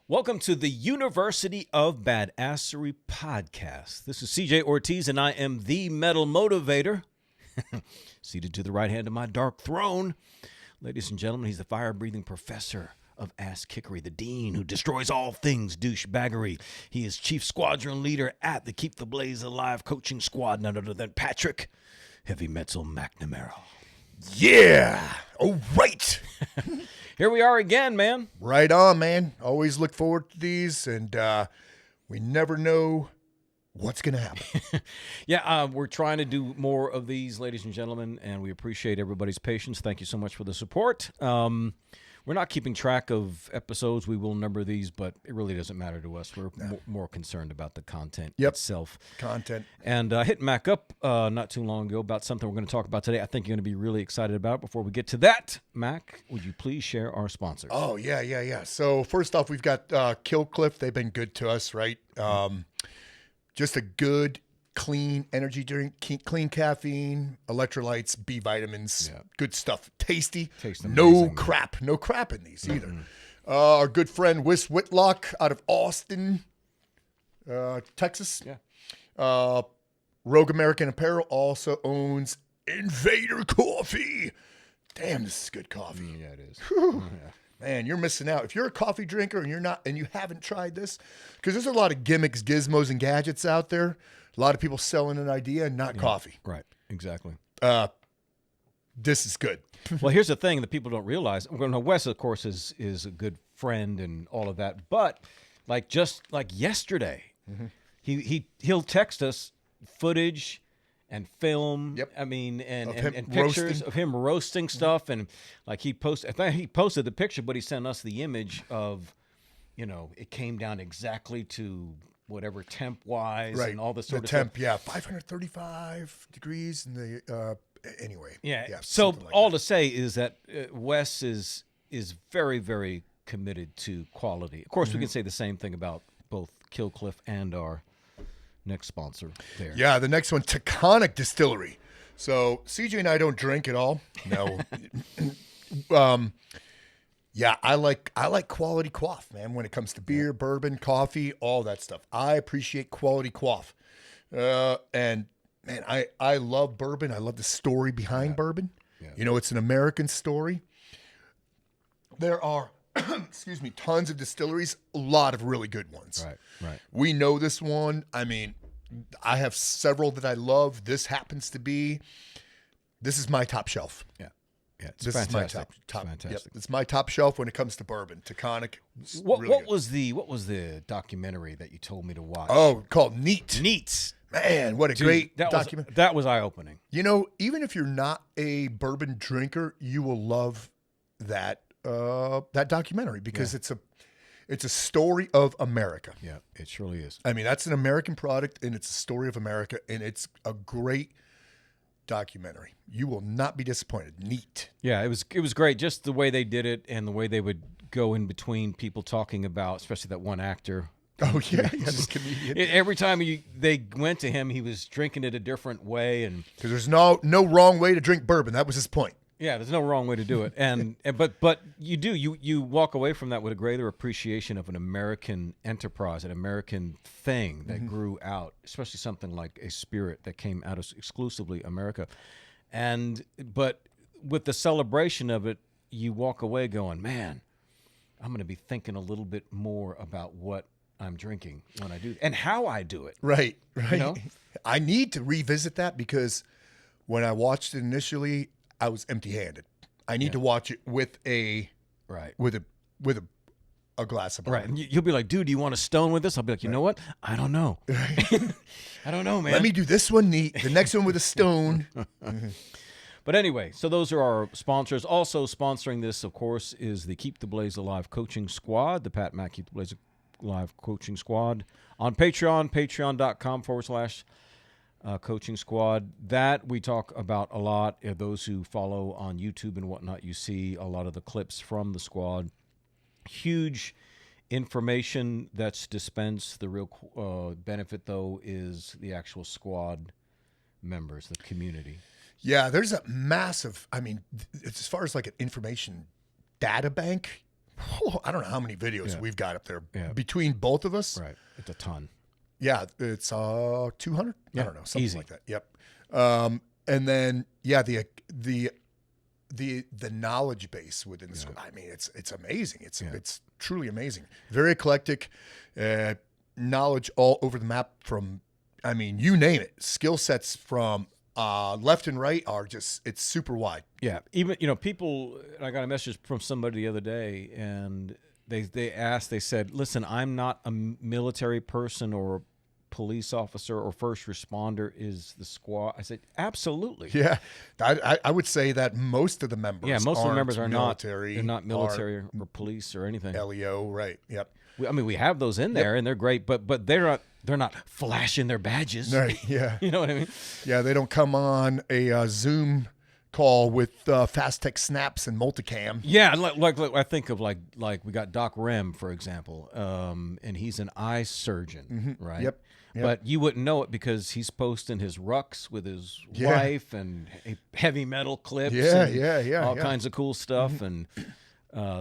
Welcome to the University of Badassery podcast. This is CJ Ortiz, and I am the metal motivator. Seated to the right hand of my dark throne. Ladies and gentlemen, he's the fire-breathing professor of ass-kickery, the dean who destroys all things douchebaggery. He is chief squadron leader at the Keep the Blaze Alive coaching squad, none other than Patrick Heavy Metal McNamara. Yeah. All right. Here we are again, man. Right on, man. Always look forward to these, and we never know what's going to happen. We're trying to do more of these, ladies and gentlemen, and we appreciate everybody's patience. Thank you so much for the support. We're not keeping track of episodes. We will number these, but it really doesn't matter to us. We're more concerned about the content itself. Content. And I hit Mac up not too long ago about something we're going to talk about today. I think you're going to be really excited about. Before we get to that, Mac, would you please share our sponsors? Oh, yeah. So first off, we've got Killcliff. They've been good to us, right? Just a good, clean energy drink, clean caffeine, electrolytes, B vitamins, good stuff. Tasty. Tastes no amazing. crap in these either. Our good friend Wis Whitlock out of Austin, Texas. Yeah. Rogue American Apparel also owns Invader Coffee. Damn, this is good coffee. Yeah, it is. Man, you're missing out. If you're a coffee drinker and you haven't tried this, because there's a lot of gimmicks, gizmos, and gadgets out there. A lot of people selling an idea and not coffee. Right, exactly. This is good. Well, here's the thing that people don't realize. Well, Wes, of course, is a good friend and all of that. But just like yesterday, he'll text us footage and film. Yep. I mean, and pictures roasting. of him roasting stuff, and like he posted the picture, but he sent us the image of, it came down exactly to whatever temp wise and all this sort of temp, stuff. 535 degrees and the anyway. Yeah. So to say is that Wes is very, very committed to quality. Of course, we can say the same thing about both Killcliff and our next sponsor there. Yeah, the next one, Taconic Distillery. So CJ and I don't drink at all. No. I like quality quaff, man, when it comes to beer, bourbon, coffee, all that stuff. I appreciate quality quaff. And man, I love bourbon. I love the story behind bourbon. Yeah. It's an American story. There are tons of distilleries, a lot of really good ones. Right. We know this one. I mean, I have several that I love. This happens to be, this is my top shelf. Yeah, it's This fantastic. is my top. Fantastic. Yep, it's my top shelf when it comes to bourbon. Taconic. What Really was the documentary that you told me to watch? Oh, called Neat. Neat. Man, what a great documentary. That was eye opening. Even if you're not a bourbon drinker, you will love that documentary because it's a story of America. Yeah, it surely is. I mean, that's an American product, and it's a story of America, and it's a great documentary. You will not be disappointed. Neat. Yeah, it was great. Just the way they did it and the way they would go in between people talking about, especially that one actor. Oh yeah, this comedian. Every time they went to him, he was drinking it a different way, and because there's no wrong way to drink bourbon. That was his point. Yeah, there's no wrong way to do it, but you walk away from that with a greater appreciation of an American enterprise, an American thing that grew out, especially something like a spirit that came out of exclusively America, but with the celebration of it, you walk away going, man, I'm going to be thinking a little bit more about what I'm drinking when I do and how I do it. Right. I need to revisit that because when I watched it initially, I was empty-handed. I need to watch it with a glass of bourbon. Right, and you'll be like, dude, do you want a stone with this? I'll be like, you know what? I don't know. I don't know, man. Let me do this one neat. The next one with a stone. But anyway, so those are our sponsors. Also sponsoring this, of course, is the Keep the Blaze Alive Coaching Squad, the Pat Mack Keep the Blaze Alive Coaching Squad on Patreon, patreon.com/coaching squad. That we talk about a lot. Those who follow on YouTube and whatnot, you see a lot of the clips from the squad. Huge information that's dispensed. The real benefit, though, is the actual squad members, the community. Yeah, there's a massive, as far as like an information data bank, I don't know how many videos we've got up there between both of us. Right. It's a ton. Yeah, it's 200. Yeah, I don't know, something easy. like that. Yep. And then the knowledge base within the school. I mean, it's amazing. It's truly amazing. Very eclectic, knowledge all over the map from. I mean, you name it. Skill sets from left and right are it's super wide. Yeah. Even, people, I got a message from somebody the other day, and they said, listen, I'm not a military person or a police officer or first responder. Is the squad? I said, absolutely. Yeah. I would say that most of the members most of the members are military. They're not military or police or anything. LEO, right. Yep. We have those in there, and they're great, but they're not flashing their badges. Right, yeah. You know what I mean? Yeah, they don't come on a Zoom call with fast tech snaps and multicam. Yeah, like I think of like we got Doc Rem, for example, and he's an eye surgeon, right? Yep. But you wouldn't know it because he's posting his rucks with his wife and heavy metal clips, all kinds of cool stuff, and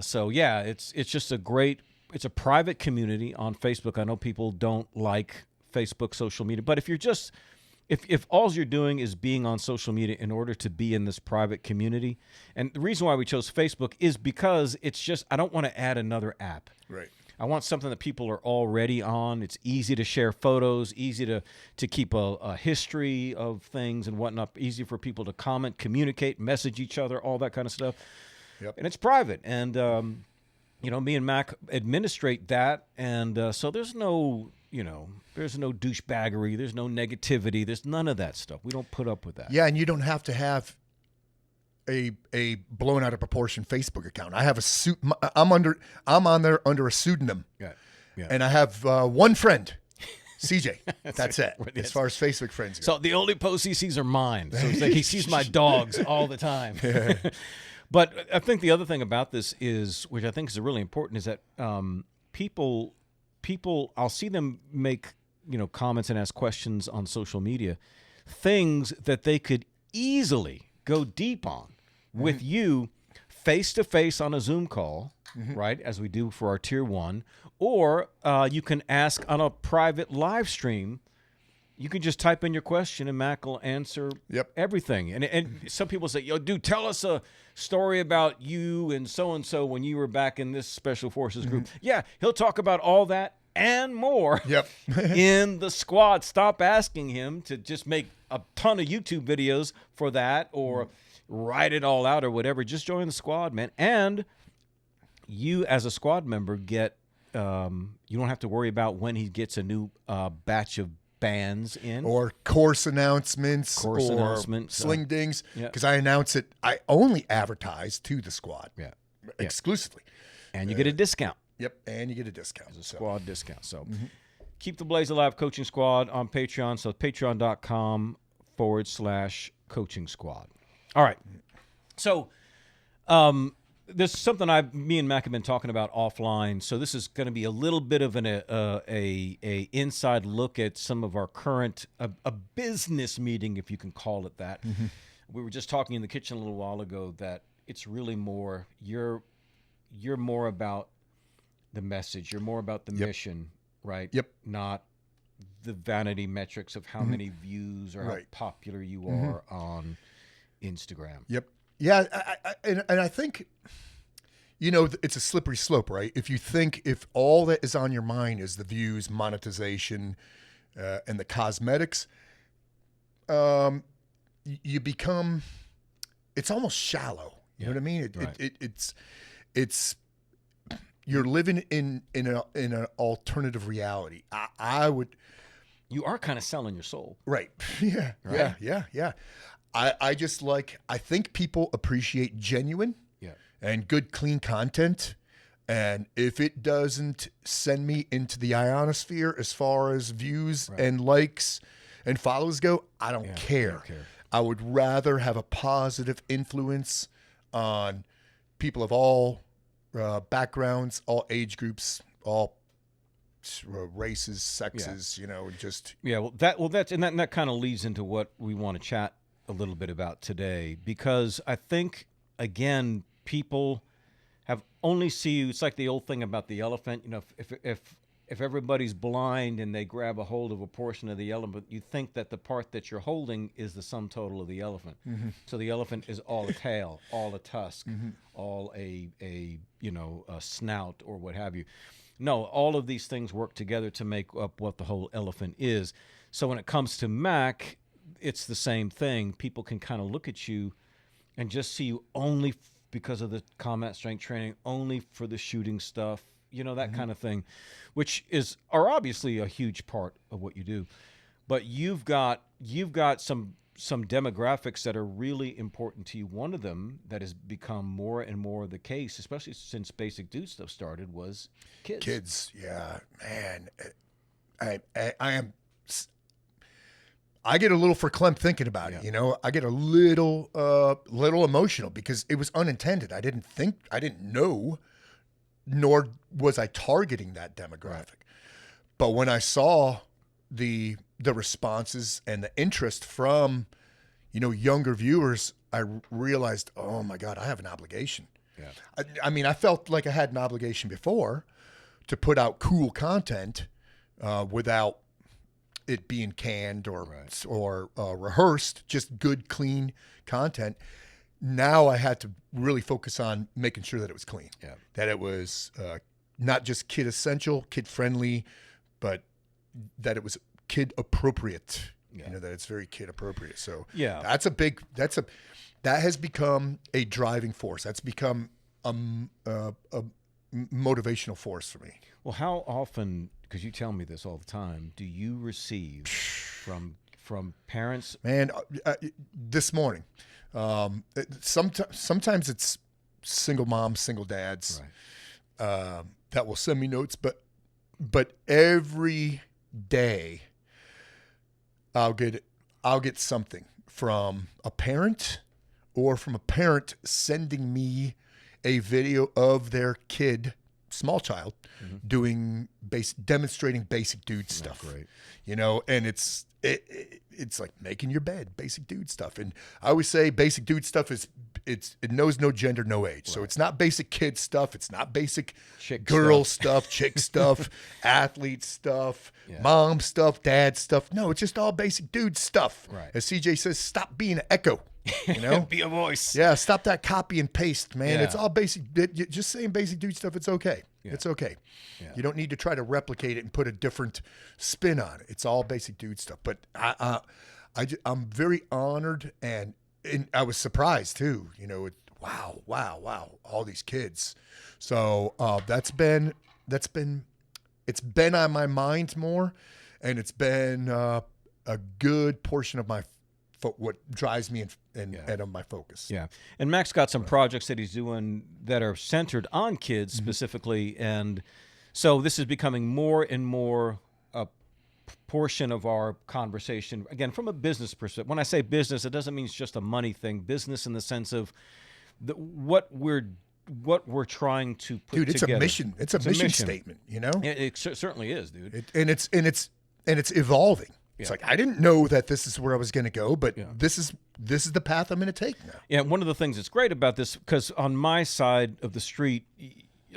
so it's just it's a private community on Facebook. I know people don't like Facebook social media, but if you're just if all you're doing is being on social media in order to be in this private community, and the reason why we chose Facebook is because it's just I don't want to add another app. Right. I want something that people are already on. It's easy to share photos, easy to keep a history of things and whatnot, easy for people to comment, communicate, message each other, all that kind of stuff. Yep. And it's private. And, me and Mac administrate that. And so there's no douchebaggery. There's no negativity. There's none of that stuff. We don't put up with that. Yeah, and you don't have to have a blown out of proportion Facebook account. I have I'm on there under a pseudonym. Yeah. And I have one friend, CJ. That's it. As far as Facebook friends go. So the only posts he sees are mine. So it's like he sees my dogs all the time. But I think the other thing about this is, which I think is really important, is that people, I'll see them make comments and ask questions on social media, things that they could easily go deep on with you face to face on a Zoom call, right, as we do for our tier 1, or you can ask on a private live stream. You can just type in your question and Mac will answer everything. And some people say, yo, dude, tell us a story about you and so when you were back in this special forces group. Yeah, he'll talk about all that and more in the squad. Stop asking him to just make a ton of YouTube videos for that or write it all out or whatever. Just join the squad, man. And you as a squad member get you don't have to worry about when he gets a new batch of bands in or course announcements sling dings, because I announce it. I only advertise to the squad exclusively, and you get a discount. And you get a discount. It's a squad discount. So keep the Blaze Alive Coaching Squad on Patreon. So patreon.com/coaching squad. All right. So there's something me and Mac have been talking about offline. So this is going to be a little bit of a inside look at some of our current a business meeting, if you can call it that. We were just talking in the kitchen a little while ago that it's really more you're more about the message. You're more about the mission, right? Not the vanity metrics of how many views or how popular you are on Instagram. Yeah, and I think, it's a slippery slope, right? If all that is on your mind is the views, monetization, and the cosmetics, you become, it's almost shallow. You know what I mean? It's you're living in an alternative reality. You are kind of selling your soul. Right. Yeah. I think people appreciate genuine and good, clean content. And if it doesn't send me into the ionosphere as far as views and likes and follows go, I don't care. I would rather have a positive influence on people of all backgrounds, all age groups, all races, sexes, that kind of leads into what we want to chat a little bit about today, because I think, again, people have only see you. It's like the old thing about the elephant. You know, if everybody's blind and they grab a hold of a portion of the elephant, you think that the part that you're holding is the sum total of the elephant. So the elephant is all a tail, all a tusk, all a snout or what have you. No, all of these things work together to make up what the whole elephant is. So when it comes to Mac, it's the same thing. People can kind of look at you and just see you only because of the combat strength training, only for the shooting stuff, that kind of thing, which are obviously a huge part of what you do. But you've got some demographics that are really important to you. One of them that has become more and more the case, especially since Basic Dude Stuff started, was kids. Kids, yeah, man. I get a little verklempt thinking about it. I get a little emotional because it was unintended. I didn't know, nor was I targeting that demographic. Right. But when I saw the responses and the interest from, younger viewers, I realized, oh my God, I have an obligation. Yeah. I mean, I felt like I had an obligation before to put out cool content without it being canned or rehearsed, just good, clean content. Now I had to really focus on making sure that it was clean, that it was not just kid essential, kid friendly, but that it was kid appropriate. That it's very kid appropriate. So that has become a driving force. That's become a motivational force for me. Well, how often, because you tell me this all the time, do you receive from parents? Man, this morning, sometimes it's single moms, single dads that will send me notes, but every day I'll get something from a parent or from a parent sending me a video of their kid, small child, doing demonstrating basic dude stuff. Great. And it's like making your bed, basic dude stuff. And I always say basic dude stuff it knows no gender, no age. Right. So it's not basic kid stuff. It's not basic girl stuff, chick stuff, athlete stuff, mom stuff, dad stuff. No, it's just all basic dude stuff. Right. As CJ says, stop being an echo. Be a voice. Yeah, stop that copy and paste, man. It's all basic. Just saying basic dude stuff, it's okay. Yeah. It's okay. Yeah. You don't need to try to replicate it and put a different spin on it. It's all basic dude stuff. But I'm very honored and I was surprised too. Wow, all these kids. So it's been on my mind more, and it's been a good portion of what drives me and of my focus. Yeah. And Mac's got some projects that he's doing that are centered on kids specifically. And so this is becoming more and more a portion of our conversation. Again, from a business perspective. When I say business, it doesn't mean it's just a money thing. Business in the sense of what we're trying to put together. Dude, it's a mission. It's a mission statement, It certainly is, dude. It's evolving. It's like, I didn't know that this is where I was going to go, but this is the path I'm going to take now. Yeah, one of the things that's great about this, because on my side of the street,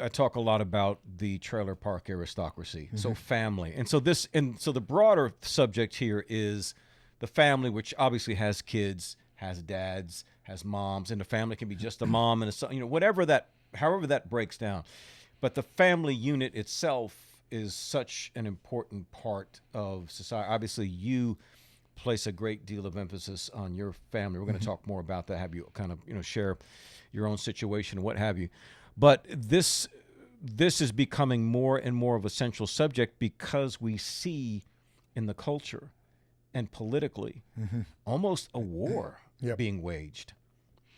I talk a lot about the trailer park aristocracy, so family. And so the broader subject here is the family, which obviously has kids, has dads, has moms, and the family can be just a mom and a son, however that breaks down. But the family unit itself is such an important part of society. Obviously, you place a great deal of emphasis on your family. We're going to talk more about that, have you kind of, share your own situation and what have you. But this is becoming more and more of a central subject because we see in the culture and politically almost a war being waged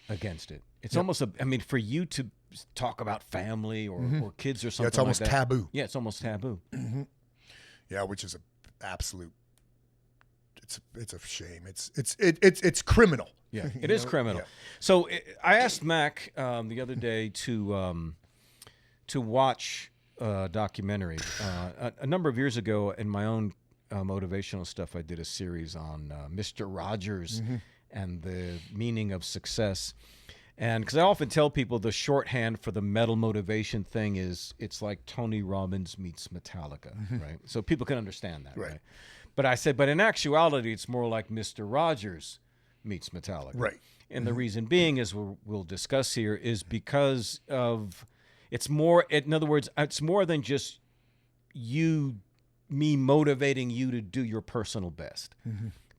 against it. It's almost for you to talk about family or kids or something it's almost like that. Taboo. Yeah, it's almost taboo. Yeah, which is an absolute. It's a shame. It's criminal. Yeah, it is criminal. Yeah. So I asked Mac the other day to watch a documentary. A number of years ago, in my own motivational stuff, I did a series on Mr. Rogers and the meaning of success. And because I often tell people the shorthand for the metal motivation thing is it's like Tony Robbins meets Metallica, right? So people can understand that, right? But I said, but in actuality, it's more like Mr. Rogers meets Metallica. Right. And the reason being, as we'll discuss here, is because of it's more, in other words, it's more than just me motivating you to do your personal best.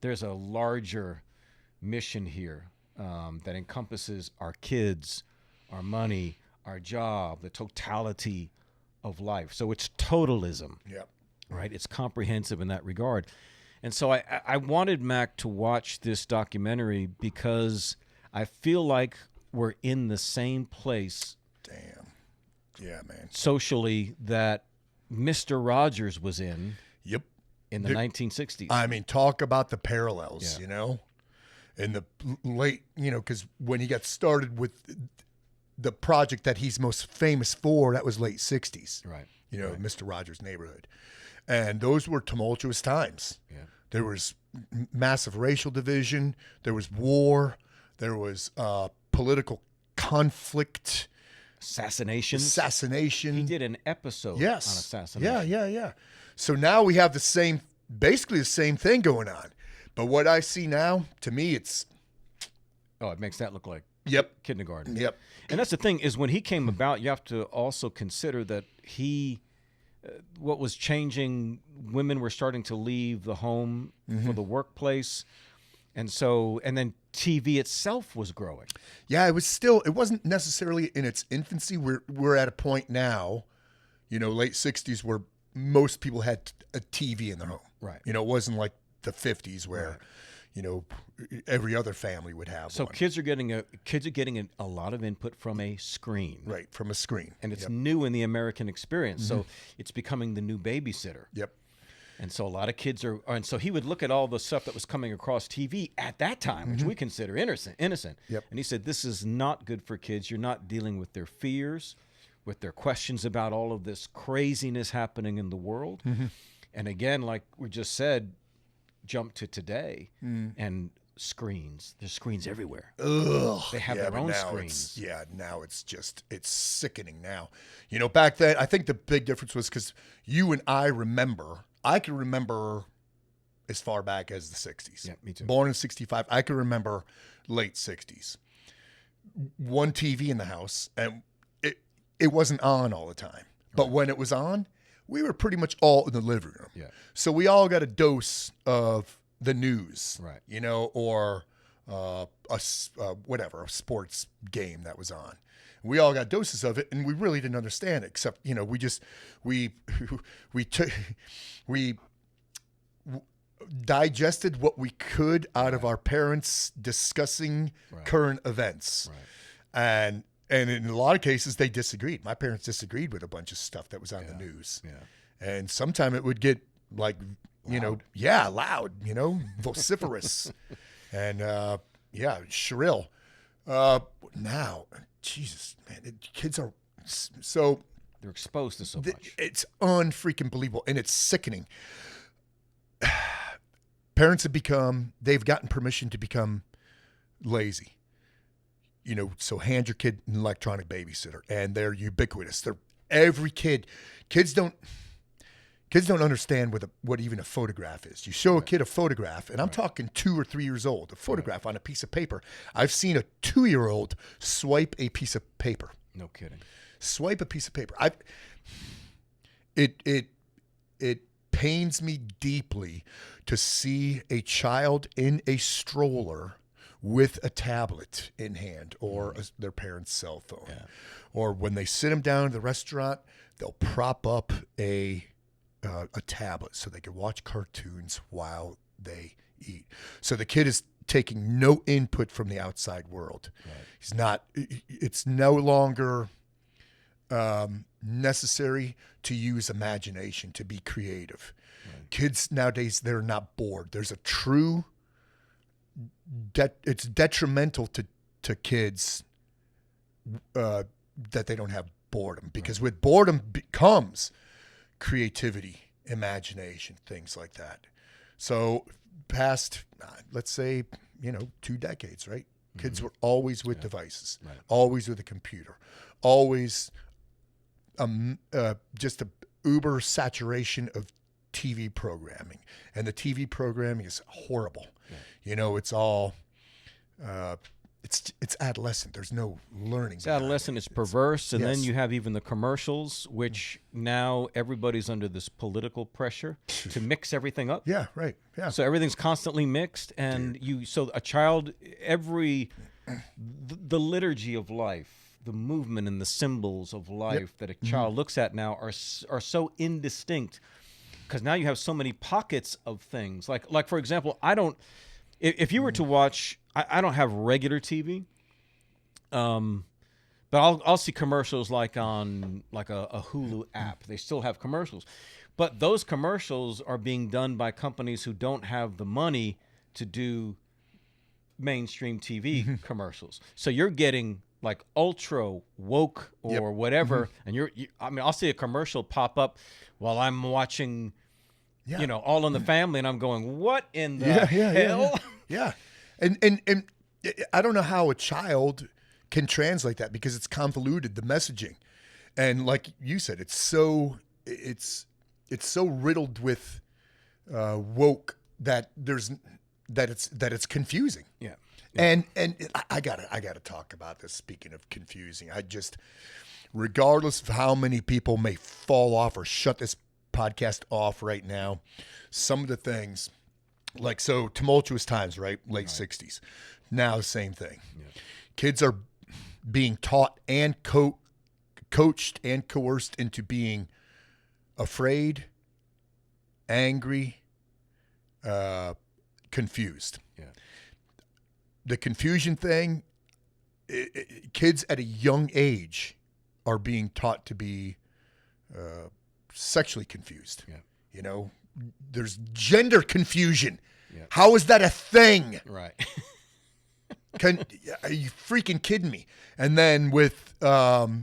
There's a larger mission here that encompasses our kids, our money, our job, the totality of life. So it's totalism. Yep. Right? It's comprehensive in that regard. And so I wanted Mac to watch this documentary because I feel like we're in the same place. Damn. Yeah, man. Socially that Mr. Rogers was in. Yep. In the 1960s. I mean, talk about the parallels, you know, in the late, you know, because when he got started with the project that he's most famous for, that was late 60s. Right. You know, Mr. Rogers' Neighborhood. And those were tumultuous times. Yeah. There was massive racial division. There was war. There was political conflict. Assassination. He did an episode on assassination. Yeah. So now we have basically the same thing going on. But what I see now, to me, it's... Oh, it makes that look like kindergarten. Yep. And that's the thing, is when he came about, you have to also consider that what was changing, women were starting to leave the home for the workplace. And then TV itself was growing. Yeah, it wasn't necessarily in its infancy. We're at a point now, you know, late 60s, where most people had a TV in their home. Right. You know, it wasn't like the 50s where, you know, every other family would have so one. kids are getting a lot of input from a screen. Right, from a screen. And it's new in the American experience. So it's becoming the new babysitter. Yep. And so a lot of kids and so he would look at all the stuff that was coming across TV at that time, which we consider innocent. Yep. And he said, this is not good for kids. You're not dealing with their fears, with their questions about all of this craziness happening in the world. And again, like we just said, jump to today and screens. There's screens everywhere. Ugh. They have their own screens. Now it's sickening now. You know, back then, I think the big difference was because you and I can remember as far back as the 60s. Yeah, me too. Born in 65. I can remember late 60s. One TV in the house, and it wasn't on all the time. But when it was on, we were pretty much all in the living room. Yeah. So we all got a dose of the news, Right. you know, or a sports game that was on. We all got doses of it, and we really didn't understand it, except, you know, we digested what we could out of our parents discussing current events. Right. And in a lot of cases, they disagreed. My parents disagreed with a bunch of stuff that was on the news. Yeah. And sometimes it would get like, loud, you know, vociferous and, shrill. Now, Jesus, man, kids are so... They're exposed to so much. It's unfreaking believable, and it's sickening. Parents they've gotten permission to become lazy. You know, so hand your kid an electronic babysitter, and they're ubiquitous. Kids don't understand what even a photograph is. You show a kid a photograph, and I'm talking 2 or 3 years old, a photograph on a piece of paper. I've seen a 2-year-old swipe a piece of paper. No kidding. Swipe a piece of paper. It pains me deeply to see a child in a stroller with a tablet in hand or their parent's cell phone. Yeah. Or when they sit them down at the restaurant, they'll prop up a tablet so they can watch cartoons while they eat. So the kid is taking no input from the outside world. Right. It's no longer necessary to use imagination, to be creative. Right. Kids nowadays, they're not bored. There's a true... it's detrimental to kids that they don't have boredom, because with boredom comes creativity, imagination, things like that. So past, let's say, 2 decades, right? Kids were always with devices, Right. always with a computer, always just a uber saturation of TV programming. And the TV programming is horrible. Yeah. You know, it's all, it's adolescent. There's no learning. It's adolescent, it's perverse, and then yes. you have even the commercials, which now everybody's under this political pressure to mix everything up. Yeah, right. Yeah. So everything's constantly mixed, and so a child, the liturgy of life, the movement and the symbols of life that a child looks at now are so indistinct, because now you have so many pockets of things. Like for example, if you were to watch, I don't have regular TV, but I'll see commercials like on a Hulu app. They still have commercials, but those commercials are being done by companies who don't have the money to do mainstream TV commercials. So you're getting like ultra woke or whatever, and I'll see a commercial pop up while I'm watching, All in the Family, and I'm going, what in the hell? Yeah. And I don't know how a child can translate that, because it's convoluted, the messaging. And like you said, it's so riddled with woke that it's confusing. Yeah. And I gotta talk about this. Speaking of confusing, regardless of how many people may fall off or shut this podcast off right now, some of the things, like, so tumultuous times, right? Late 60s. Now the same thing. Yeah. Kids are being taught and coached and coerced into being afraid, angry, confused. Yeah. The confusion thing, kids at a young age are being taught to be sexually confused. Yeah. You know, there's gender confusion. Yeah. How is that a thing? Right. Are you freaking kidding me? And then with the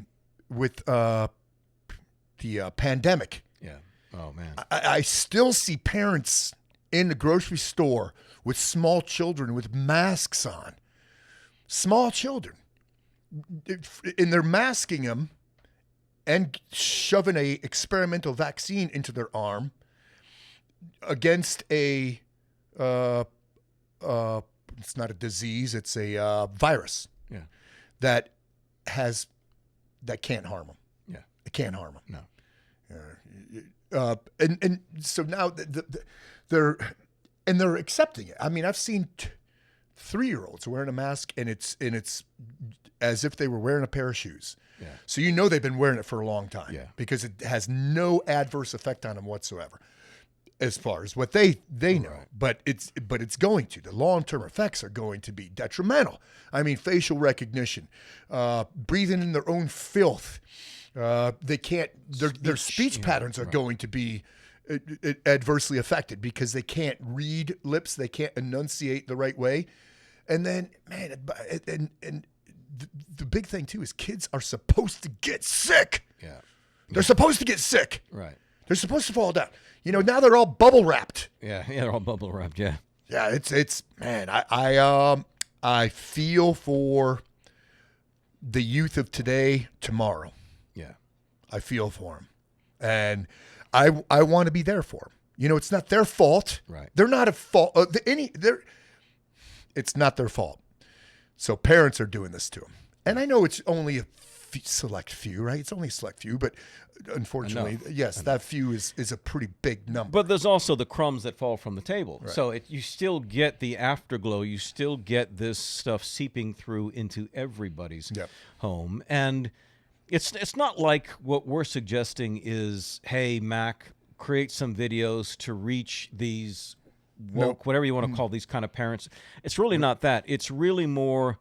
pandemic. Yeah. Oh man. I still see parents in the grocery store with small children with masks on. Small children. And they're masking them and shoving a experimental vaccine into their arm against a it's not a disease, it's a virus. Yeah. That can't harm them. Yeah. It can't harm them. No. And so now they're accepting it. I mean, I've seen 3-year-olds wearing a mask, and it's as if they were wearing a pair of shoes. Yeah. So they've been wearing it for a long time. Yeah. Because it has no adverse effect on them whatsoever, as far as what they know. Right. But it's going to. The long-term effects are going to be detrimental. I mean, facial recognition, breathing in their own filth. They can't. Their speech patterns are going to be adversely affected because they can't read lips. They can't enunciate the right way. And then, man, and the big thing too is kids are supposed to get sick. Yeah. They're supposed to get sick. Right. They're supposed to fall down. Now they're all bubble wrapped. Yeah. Yeah. They're all bubble wrapped. Yeah. Yeah. It's man. I feel for the youth of today, tomorrow. Yeah. I feel for them, and I want to be there for them. It's not their fault. Right. They're not at fault. It's not their fault. So parents are doing this to them, and I know it's only a select few, right? It's only a select few, but unfortunately, yes, that few is a pretty big number. But there's also the crumbs that fall from the table. Right. So you still get the afterglow. You still get this stuff seeping through into everybody's home. And it's not like what we're suggesting is, hey, Mac, create some videos to reach these woke, whatever you want to call these kind of parents. It's really not that. It's really more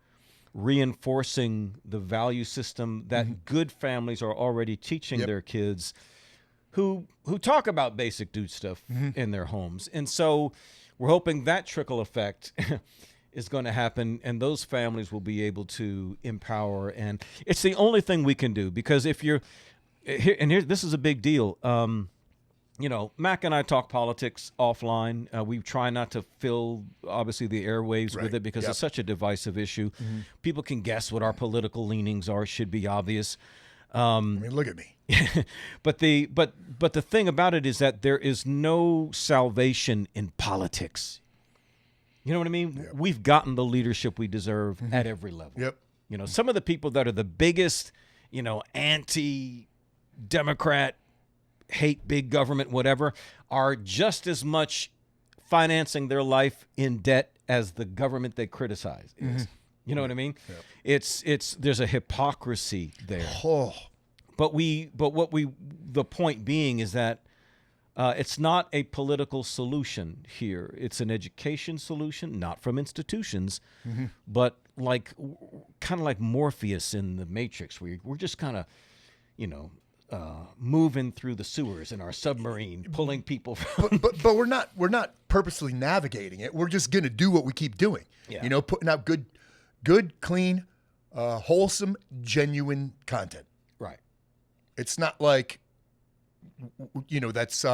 reinforcing the value system that good families are already teaching their kids who talk about basic dude stuff in their homes. And so we're hoping that trickle effect is going to happen, and those families will be able to empower. And it's the only thing we can do, because if you're here, and this is a big deal. you know, Mac and I talk politics offline. We try not to fill, obviously, the airwaves with it because it's such a divisive issue. People can guess what our political leanings are. Should be obvious. I mean, look at me. But the thing about it is that there is no salvation in politics. You know what I mean? Yep. We've gotten the leadership we deserve at every level. Yep. You know, some of the people that are the biggest, you know, anti-Democrat, hate big government, whatever, are just as much financing their life in debt as the government they criticize is. You know what I mean? Yep. It's there's a hypocrisy there. Oh. The point being is that it's not a political solution here. It's an education solution, not from institutions, but kind of like Morpheus in the Matrix. We're just kind of, you know, moving through the sewers in our submarine, pulling people from. But we're not purposely navigating it. We're just gonna do what we keep doing. Yeah. You know, putting out good, clean, wholesome, genuine content. Right. It's not like, you know, that's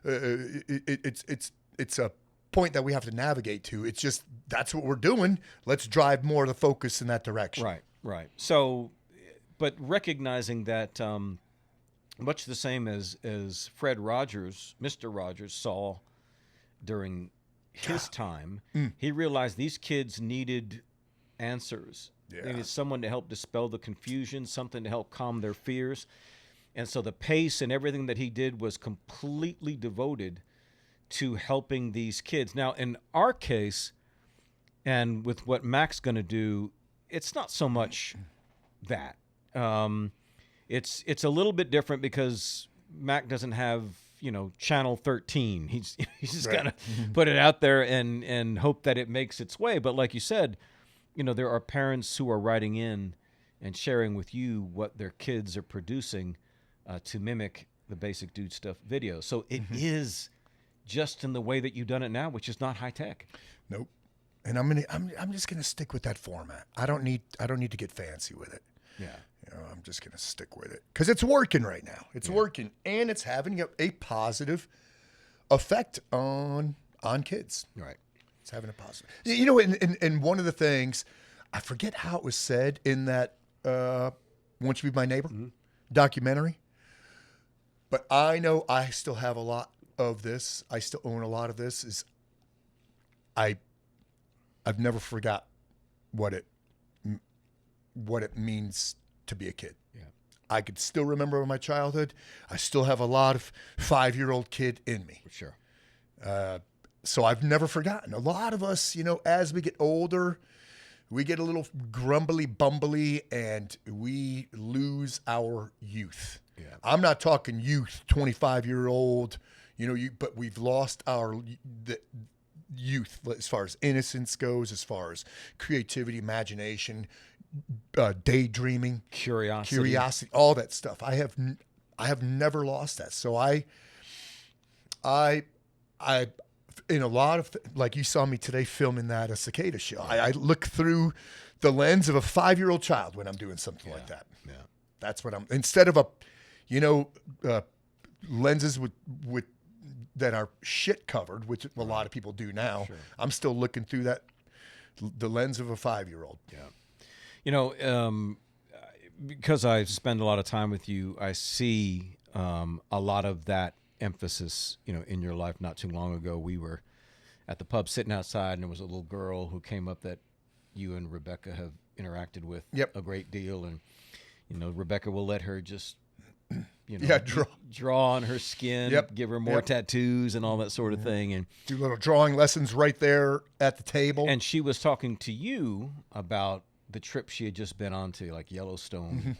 it's a point that we have to navigate to. It's just that's what we're doing. Let's drive more of the focus in that direction. Right. So, but recognizing that, much the same as Fred Rogers, Mr. Rogers saw during his time, he realized these kids needed answers. Yeah. They needed someone to help dispel the confusion, something to help calm their fears. And so the pace and everything that he did was completely devoted to helping these kids. Now, in our case, and with what Mac's going to do, it's not so much that. It's a little bit different because Mac doesn't have, you know, channel 13. He's just got to put it out there and hope that it makes its way. But like you said, you know, there are parents who are writing in and sharing with you what their kids are producing to mimic the Basic Dude Stuff video. So it is just in the way that you've done it now, which is not high tech. Nope. And I'm just gonna stick with that format. I don't need to get fancy with it. Yeah. You know, I'm just gonna stick with it because it's working right now. It's working, and it's having a positive effect on kids. Right. It's having a positive. You know, and one of the things, I forget how it was said in that "Won't You Be My Neighbor" documentary, but I know I still have a lot of this. I still own a lot of this. I've never forgot what it means to be a kid. Yeah. I could still remember my childhood. I still have a lot of 5-year-old kid in me. For sure. So I've never forgotten. A lot of us, you know, as we get older, we get a little grumbly, bumbly, and we lose our youth. Yeah. I'm not talking youth, 25-year-old, you know, but we've lost the youth as far as innocence goes, as far as creativity, imagination, daydreaming, curiosity, all that stuff. I have never lost that. So I in a lot of like you saw me today filming that a cicada show. I look through the lens of a 5-year-old child when I'm doing something like that. Yeah. That's what I'm, instead of lenses with that are shit covered, which a lot of people do now. Sure. I'm still looking through the lens of a 5-year-old. Yeah. You know, because I spend a lot of time with you, I see a lot of that emphasis, you know, in your life. Not too long ago, we were at the pub sitting outside, and there was a little girl who came up that you and Rebecca have interacted with a great deal. And, you know, Rebecca will let her just, you know, draw on her skin, give her more tattoos and all that sort of thing. And do little drawing lessons right there at the table. And she was talking to you about the trip she had just been on to, like Yellowstone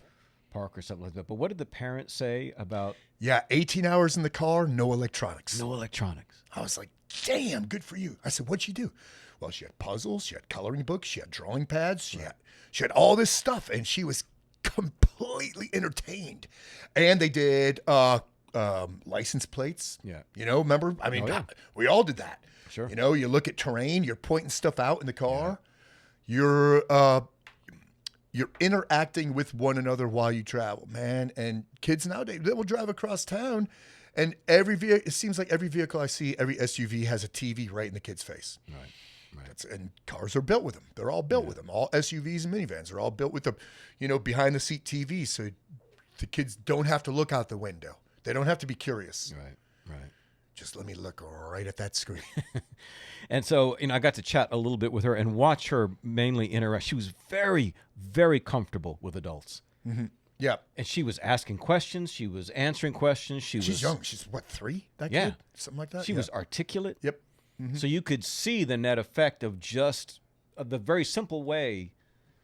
Park or something like that. But what did the parents say about? Yeah, 18 hours in the car, no electronics. No electronics. I was like, damn, good for you. I said, what'd she do? Well, she had puzzles, she had coloring books, she had drawing pads, she had all this stuff, and she was completely entertained. And they did license plates. Yeah. You know, remember? I mean, we all did that. Sure. You know, you look at terrain, you're pointing stuff out in the car. Yeah. You're interacting with one another while you travel, man. And kids nowadays, they will drive across town And every vehicle, it seems like every vehicle I see, every SUV has a TV right in the kid's face. Right. Right. And cars are built with them. They're all built with them. All SUVs and minivans are all built with the, behind the seat TV. So the kids don't have to look out the window. They don't have to be curious. Right. Right. Just let me look right at that screen. And so, I got to chat a little bit with her and watch her mainly interact. She was very, very comfortable with adults. Mm-hmm. Yeah. And she was asking questions. She was answering questions. She's young. She's what, 3? That Yeah. kid? Something like that? She was articulate. Yep. Mm-hmm. So you could see the net effect of just the very simple way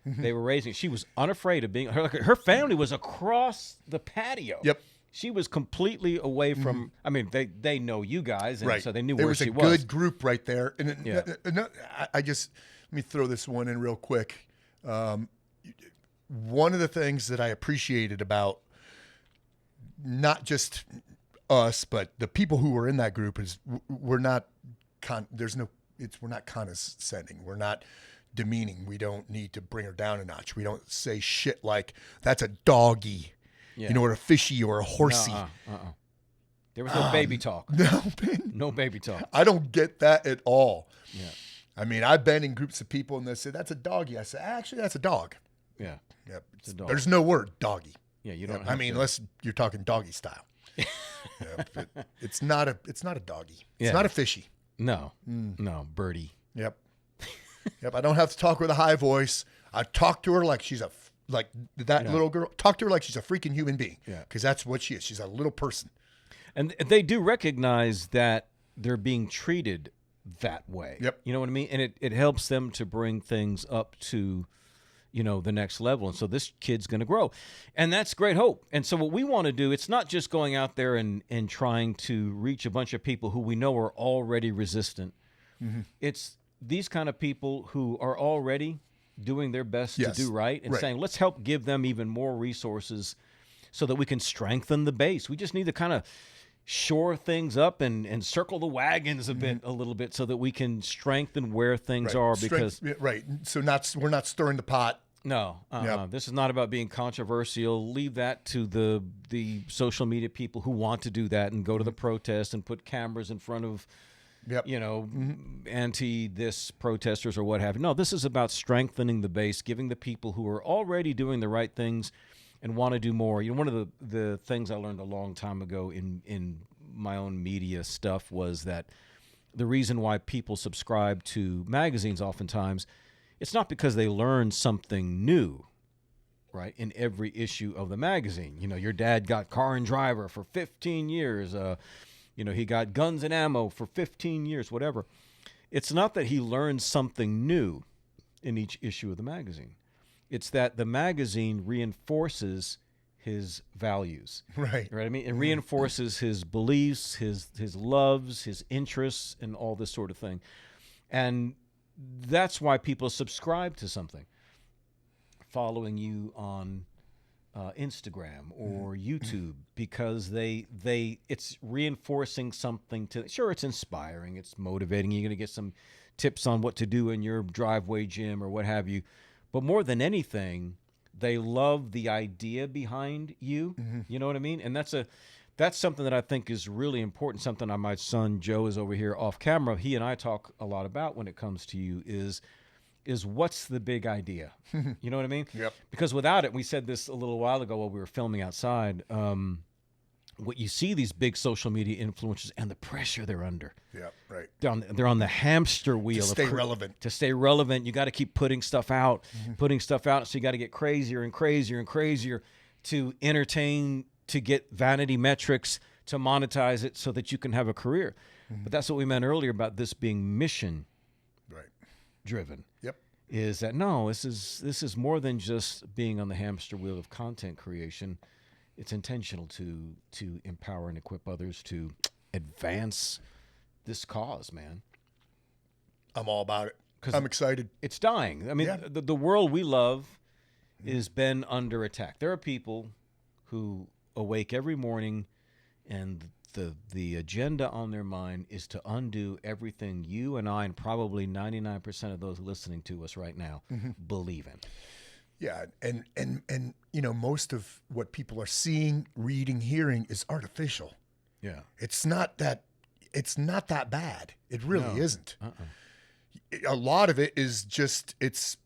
they were raising. She was unafraid of being, her family was across the patio. Yep. She was completely away from, I mean, they know you guys, and Right. so they knew where she was. It was a good group right there. And Yeah. let me throw this one in real quick. One of the things that I appreciated about not just us, but the people who were in that group is we're not we're not condescending. We're not demeaning. We don't need to bring her down a notch. We don't say shit like, that's a doggy, Yeah. or a fishy or a horsey. There was no baby talk. No, No baby talk. I don't get that at all. Yeah. I mean, I've been in groups of people and they say, that's a doggy. I say, actually, that's a dog. Yeah. Yep. It's a dog. There's no word doggy. Yeah, you don't I have mean, to- unless you're talking doggy style. It's not a doggy. It's Yeah. not a fishy. No. No, birdie. Yep. Yep. I don't have to talk with a high voice. I talk to her like she's little girl. Talk to her like she's a freaking human being. Yeah. Because that's what she is. She's a little person. And they do recognize that they're being treated that way. Yep. You know what I mean? And it helps them to bring things up to, the next level. And so this kid's going to grow. And that's great hope. And so what we want to do, it's not just going out there and trying to reach a bunch of people who we know are already resistant. Mm-hmm. It's these kind of people who are already doing their best Yes. to do right and saying, let's help give them even more resources so that we can strengthen the base. We just need to kind of shore things up and circle the wagons a little bit so that we can strengthen where things are, because So we're not stirring the pot. no, this is not about being controversial. Leave that to the social media people who want to do that and go to the protest and put cameras in front of anti-this protesters or what have you. No, this is about strengthening the base, giving the people who are already doing the right things and want to do more. One of the things I learned a long time ago in my own media stuff was that the reason why people subscribe to magazines oftentimes, it's not because they learn something new, right, in every issue of the magazine. Your dad got Car and Driver for 15 years. He got Guns and Ammo for 15 years, whatever. It's not that he learns something new in each issue of the magazine. It's that the magazine reinforces his values. Right. Right. I mean, it reinforces his beliefs, his loves, his interests, and all this sort of thing. And that's why people subscribe to something. Following you on Instagram or YouTube, because it's reinforcing something sure, it's inspiring, it's motivating. You're going to get some tips on what to do in your driveway gym or what have you. But more than anything, they love the idea behind you. You know what I mean? And that's something that I think is really important. Something my son Joe is over here off camera. He and I talk a lot about when it comes to you is what's the big idea? You know what I mean? Yep. Because without it, we said this a little while ago while we were filming outside, what you see these big social media influencers and the pressure they're under. Yeah, right. They're on the hamster wheel. To stay relevant. To stay relevant, you got to keep putting stuff out. So you got to get crazier and crazier and crazier to entertain, to get vanity metrics, to monetize it so that you can have a career. But that's what we meant earlier about this being mission driven. Yep. Is that this is more than just being on the hamster wheel of content creation. It's intentional to empower and equip others to advance this cause, man. I'm all about it. I'm excited. It's dying. I mean, the world we love has been under attack. There are people who awake every morning and the agenda on their mind is to undo everything you and I and probably 99% of those listening to us right now believe in. Yeah, and most of what people are seeing, reading, hearing is artificial. Yeah. It's not that bad. It really isn't. Uh-uh. A lot of it is just it's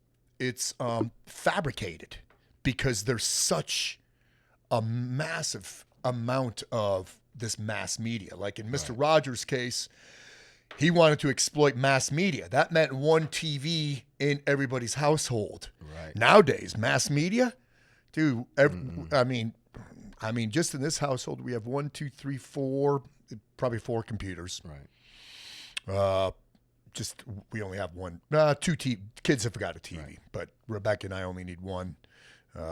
fabricated because there's such a massive amount of this mass media. Like in Mr. Rogers' case, he wanted to exploit mass media. That meant one TV in everybody's household. Right. Nowadays, mass media, dude. I mean, just in this household, we have 1, 2, 3, 4, probably 4 computers. Right. We only have one, 2 kids have got a TV, but Rebecca and I only need one.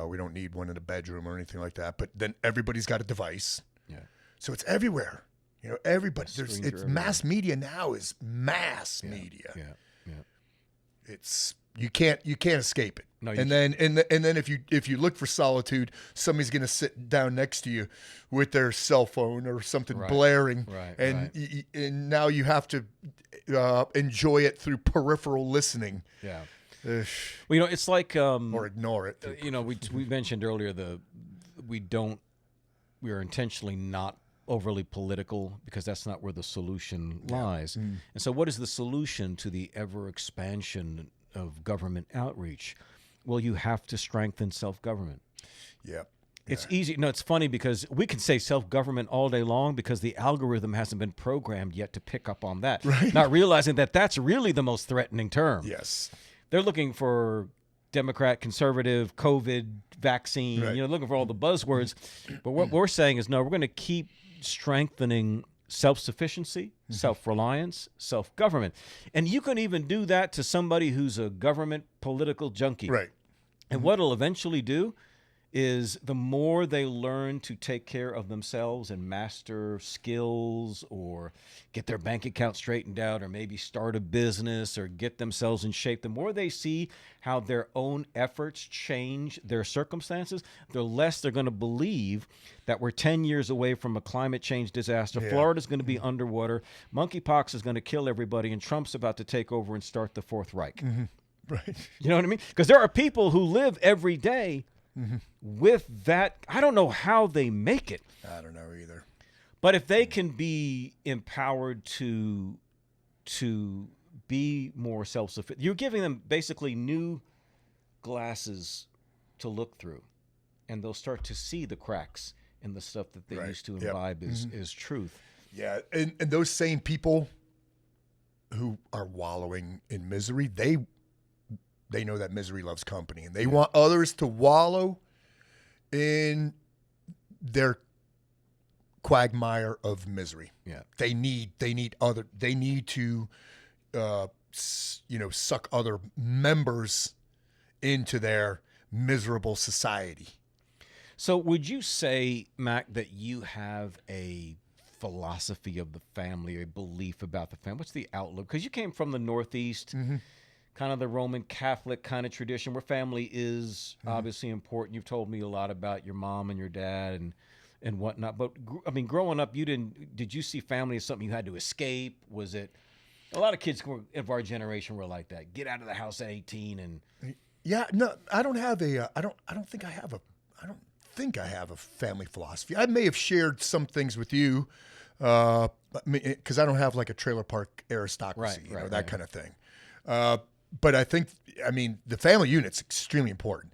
We don't need one in the bedroom or anything like that. But then everybody's got a device. Yeah. So it's everywhere. You know, everybody. It's mass media now is mass media. Yeah. Yeah. It's you can't escape it. No, and then if you look for solitude, somebody's going to sit down next to you with their cell phone or something blaring, and now you have to enjoy it through peripheral listening. Yeah. Well, you know, it's like or ignore it. You know, we mentioned earlier we are intentionally not overly political because that's not where the solution lies. And so what is the solution to the ever expansion of government outreach? Well, you have to strengthen self-government. Yeah. It's easy. No, it's funny because we can say self-government all day long because the algorithm hasn't been programmed yet to pick up on that. Right. Not realizing that that's really the most threatening term. Yes. They're looking for Democrat, conservative, COVID, vaccine, looking for all the buzzwords. But what we're saying is, no, we're going to keep strengthening self-sufficiency, self-reliance, self-government. And you can even do that to somebody who's a government political junkie. Right. And what it'll eventually do is the more they learn to take care of themselves and master skills or get their bank account straightened out or maybe start a business or get themselves in shape, the more they see how their own efforts change their circumstances, the less they're going to believe that we're 10 years away from a climate change disaster. Yeah. Florida's going to be underwater. Monkeypox is going to kill everybody, and Trump's about to take over and start the Fourth Reich. Right. You know what I mean? Because there are people who live every day with that. I don't know how they make it. I don't know either. But if they can be empowered to be more self-sufficient, you're giving them basically new glasses to look through, and they'll start to see the cracks in the stuff that they used to imbibe as truth. Yeah, and those same people who are wallowing in misery, they know that misery loves company, and they want others to wallow in their quagmire of misery. Yeah, they need to suck other members into their miserable society. So would you say, Mac, that you have a philosophy of the family, a belief about the family? What's the outlook? Because you came from the Northeast, kind of the Roman Catholic kind of tradition where family is obviously important. You've told me a lot about your mom and your dad and whatnot. But, I mean, growing up, did you see family as something you had to escape? Was it, a lot of kids of our generation were like that. Get out of the house at 18 and... Yeah, no, I don't think I have a family philosophy. I may have shared some things with you, because I don't have like a trailer park aristocracy, that kind of thing. But I think, the family unit's extremely important.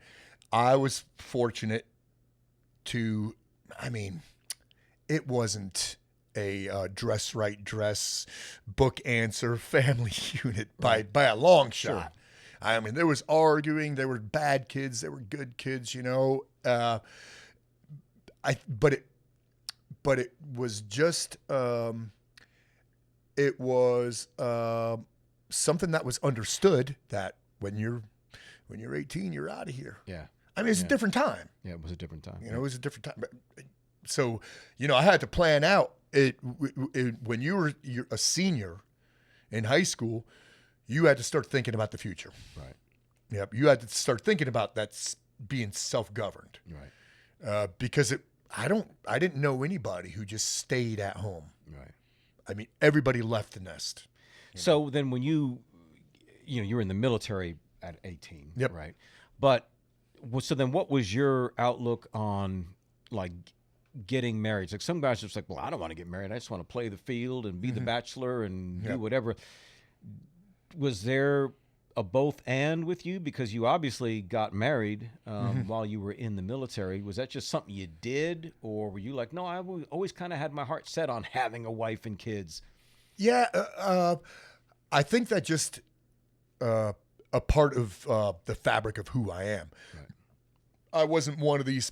I was fortunate to, it wasn't a dress right dress book answer family unit by a long shot. Sure. There was arguing. There were bad kids. There were good kids. But it was just something that was understood that when you're 18, you're out of here. Yeah. It's a different time. Yeah, it was a different time. It was a different time. So, I had to plan out it when you're a senior in high school. You had to start thinking about the future. Right. Yep. You had to start thinking about that being self-governed. Right. Because I didn't know anybody who just stayed at home. Right. Everybody left the nest. So then when you were in the military at 18, yep. Right? But so then what was your outlook on like getting married? It's like some guys are just like, well, I don't want to get married. I just want to play the field and be the bachelor and do whatever. Was there a both and with you? Because you obviously got married while you were in the military. Was that just something you did, or were you like, no, I always kind of had my heart set on having a wife and kids? Yeah, I think that just a part of the fabric of who I am. Right. I wasn't one of these,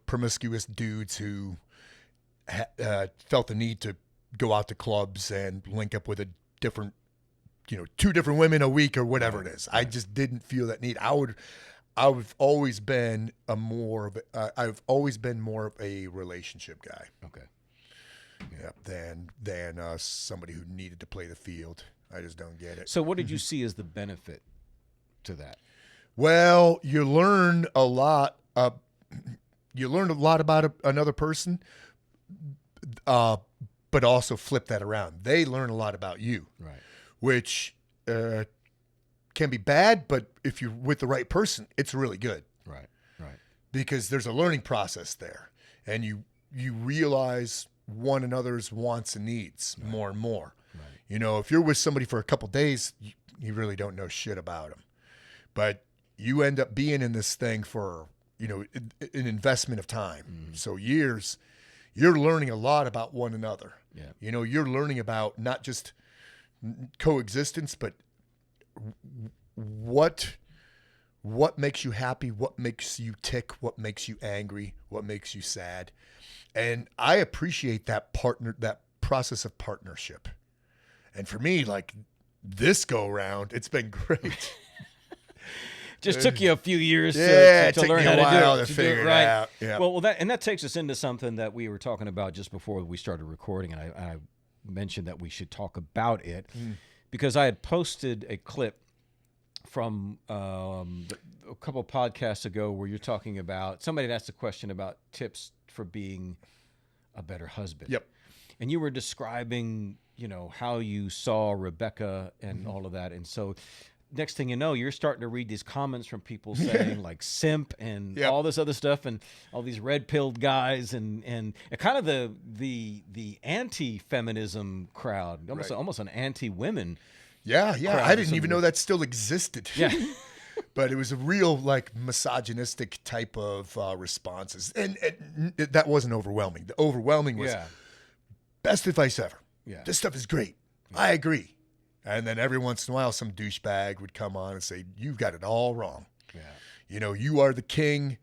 promiscuous dudes who felt the need to go out to clubs and link up with a different, 2 different women a week or whatever it is. I just didn't feel that need. I've always been more of a relationship guy. Okay. Yeah. Than somebody who needed to play the field. I just don't get it. So what did you see as the benefit to that? Well, you learn a lot. You learn a lot about another person, but also flip that around. They learn a lot about you, right? Which can be bad, but if you're with the right person, it's really good, right? Because there's a learning process there, and you realize one another's wants and needs more and more. Right. If you're with somebody for a couple days, you really don't know shit about them, but you end up being in this thing for an investment of time. Mm-hmm. So years, you're learning a lot about one another. Yeah. You're learning about not just coexistence, but what makes you happy, what makes you tick, what makes you angry, what makes you sad. And I appreciate that process of partnership. And for me, like this go around, it's been great. Just took you a few years to learn how to figure it out. Yeah. Well, that takes us into something that we were talking about just before we started recording, and I mentioned that we should talk about it because I had posted a clip from a couple of podcasts ago where you're talking about somebody had asked a question about tips for being a better husband. Yep. And you were describing, how you saw Rebecca and all of that, and so. Next thing you know, you're starting to read these comments from people saying like simp and all this other stuff and all these red-pilled guys and kind of the anti-feminism crowd, almost an anti-women. Yeah. I didn't even know that still existed. Yeah. But it was a real like misogynistic type of responses. And that wasn't overwhelming. The overwhelming was best advice ever. Yeah. This stuff is great. Yeah. I agree. And then every once in a while, some douchebag would come on and say, you've got it all wrong. Yeah. You are the king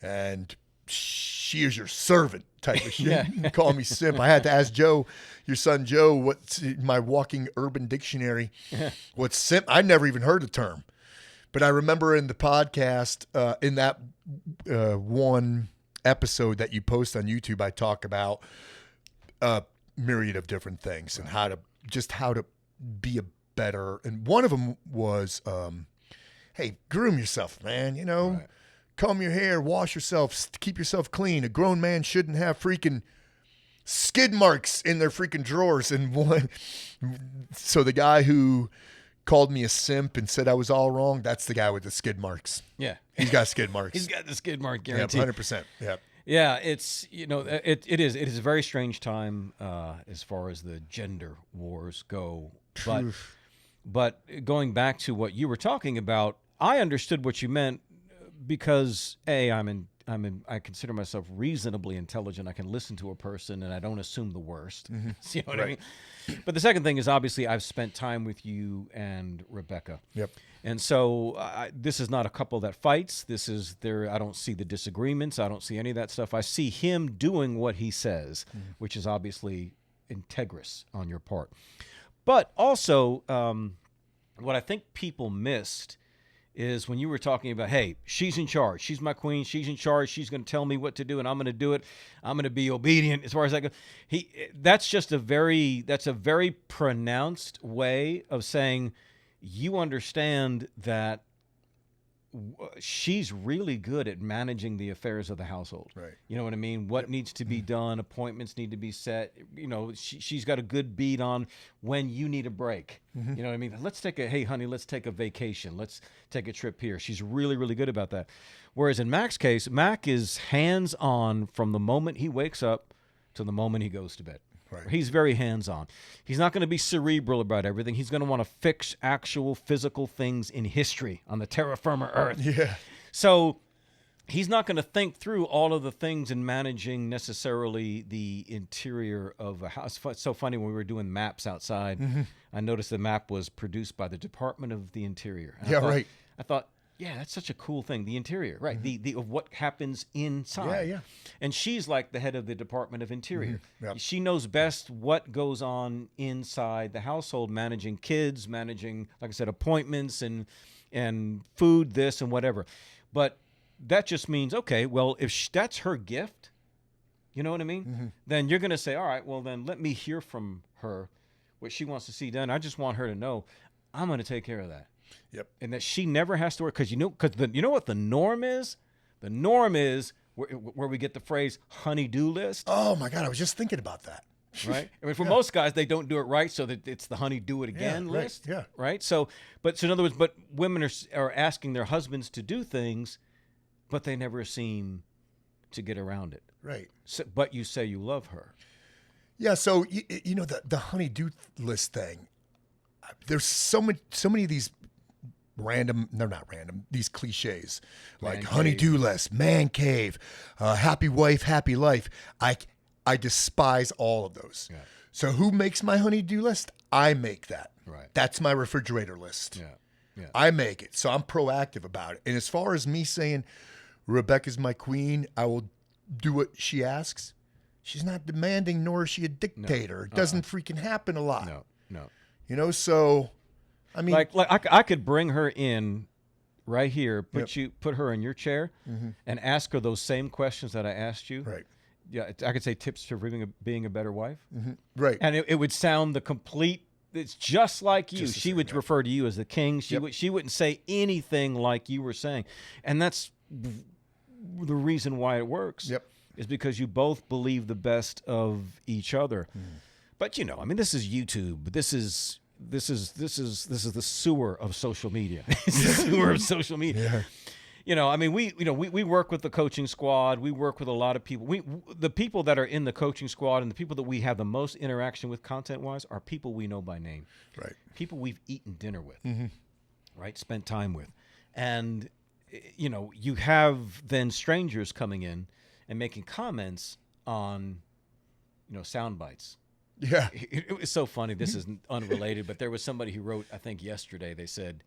and she is your servant type of shit. Yeah. Call me simp. I had to ask Joe, your son Joe, what's my walking urban dictionary. What's simp? I never even heard the term. But I remember in the podcast, in that one episode that you post on YouTube, I talk about a myriad of different things and how to be a better, and one of them was, hey, groom yourself, man, comb your hair, wash yourself, keep yourself clean. A grown man shouldn't have freaking skid marks in their freaking drawers. And so the guy who called me a simp and said I was all wrong, that's the guy with the skid marks. Yeah. He's got skid marks. He's got the skid mark guarantee. Yep, 100%. Yep. Yeah, it's, it is a very strange time as far as the gender wars go. But going back to what you were talking about, I understood what you meant because I consider myself reasonably intelligent. I can listen to a person and I don't assume the worst. Mm-hmm. You know what I mean? But the second thing is obviously I've spent time with you and Rebecca. Yep. And so this is not a couple that fights. I don't see the disagreements. I don't see any of that stuff. I see him doing what he says, which is obviously integrous on your part. But also, what I think people missed is when you were talking about, hey, she's in charge. She's my queen. She's in charge. She's going to tell me what to do, and I'm going to do it. I'm going to be obedient as far as I go. That's a very pronounced way of saying you understand that she's really good at managing the affairs of the household. Right. You know what I mean? What needs to be done, appointments need to be set. You know, she's got a good beat on when you need a break. You know what I mean? Hey, honey, let's take a vacation. Let's take a trip here. She's really, really good about that. Whereas in Mac's case, Mac is hands-on from the moment he wakes up to the moment he goes to bed. Right. He's very hands-on. He's not going to be cerebral about everything. He's going to want to fix actual physical things in history on the terra firma Earth. Yeah. So he's not going to think through all of the things in managing necessarily the interior of a house. It's so funny when we were doing maps outside, I noticed the map was produced by the Department of the Interior. And I thought, yeah, that's such a cool thing. The interior, right? The of what happens inside. Yeah. And she's like the head of the Department of Interior. Yep. She knows best what goes on inside the household, managing kids, managing, like I said, appointments and food, this and whatever. But that just means, okay, well, if that's her gift, you know what I mean? Then you're going to say, all right, well, then let me hear from her what she wants to see done. I just want her to know I'm going to take care of that. Yep. And that she never has to work, because you know what the norm is? The norm is where we get the phrase honey-do list. Oh my God, I was just thinking about that. Right? I mean, for most guys, they don't do it right, so that it's the honey do it again list. Right. Yeah. Right? So in other words, but women are asking their husbands to do things, but they never seem to get around it. Right. So, but you say you love her. Yeah. So you know the honey-do list thing. There's so many of these they're not random, these cliches like honey-do list, man cave, happy wife, happy life. I despise all of those. Yeah. So who makes my honey-do list? I make that. Right. That's my refrigerator list. Yeah. I make it. So I'm proactive about it. And as far as me saying, Rebecca's my queen, I will do what she asks, she's not demanding, nor is she a dictator. It doesn't freaking happen a lot. No. You know, so I mean, like I could bring her in right here, put her in your chair, and ask her those same questions that I asked you. Right. Yeah, I could say tips for being a better wife. Right. And it would sound the complete. It's just like you. Just She would refer to you as the king. She wouldn't say anything like you were saying, and that's the reason why it works. Yep. Is because you both believe the best of each other. But you know, I mean, this is YouTube. This is the sewer of social media. It's the sewer of social media. Yeah. You know, I mean, we work with the coaching squad. We work with a lot of people. The people that are in the coaching squad and the people that we have the most interaction with content-wise are people we know by name. Right. People we've eaten dinner with, right? Spent time with. And, you know, you have then strangers coming in and making comments on, you know, sound bites. Yeah. It was so funny. This is unrelated, but there was somebody who wrote, I think yesterday, they said,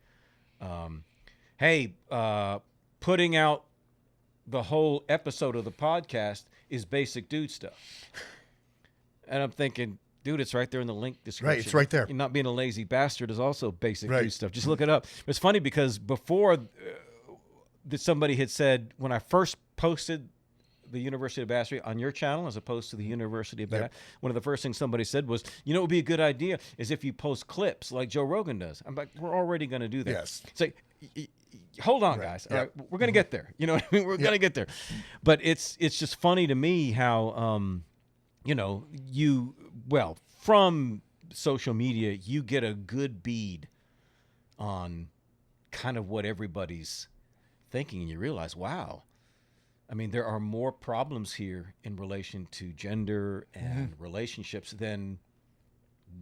hey, putting out the whole episode of the podcast is basic dude stuff. And I'm thinking, dude, it's right there in the link description. Right, it's right there. And not being a lazy bastard is also basic dude stuff. Just look it up. It's funny because before that somebody had said, when I first posted the University of Badassery on your channel as opposed to the University of Badassery, one of the first things somebody said was, you know, it would be a good idea is if you post clips like Joe Rogan does. I'm like, we're already going to do that. Yes. It's like, hold on, guys. All right, we're going to get there. You know what I mean? We're going to get there. But it's just funny to me how, you know, from social media, you get a good bead on kind of what everybody's thinking, and you realize, wow, I mean, there are more problems here in relation to gender and relationships than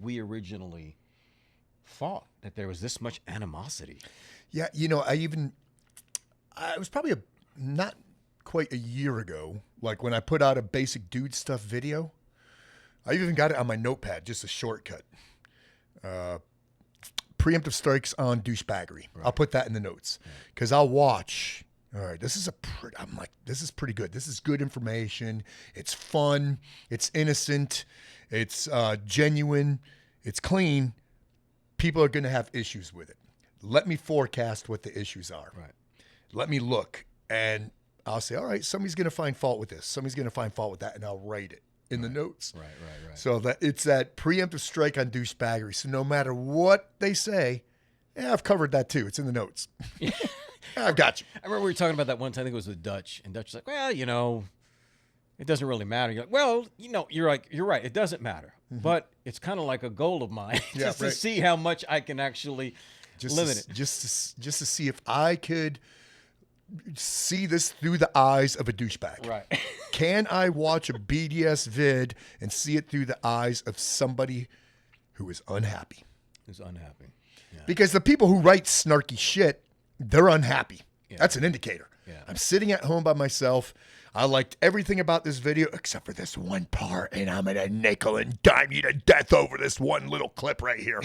we originally thought, that there was this much animosity. Yeah, you know, it was probably not quite a year ago, like when I put out a basic dude stuff video. I even got it on my notepad, just a shortcut. Preemptive strikes on douchebaggery. Right. I'll put that in the notes because I'll watch. All right, I'm like, this is pretty good. This is good information. It's fun. It's innocent. It's genuine. It's clean. People are going to have issues with it. Let me forecast what the issues are. Right. Let me look, and I'll say, all right, somebody's going to find fault with this. Somebody's going to find fault with that, and I'll write it in the notes. Right. So that it's that preemptive strike on douchebaggery. So no matter what they say, I've covered that too. It's in the notes. I've got you. I remember we were talking about that one time. I think it was with Dutch, and Dutch was like, "Well, it doesn't really matter." You're like, "Well, you're right. It doesn't matter, but it's kind of like a goal of mine just to see how much I can actually limit it, just to see if I could see this through the eyes of a douchebag. Right? Can I watch a BDS vid and see it through the eyes of somebody who is unhappy? Who's unhappy? Yeah. Because the people who write snarky shit, they're unhappy. Yeah. That's an indicator. Yeah. I'm sitting at home by myself. I liked everything about this video except for this one part, and I'm gonna nickel and dime you to death over this one little clip right here.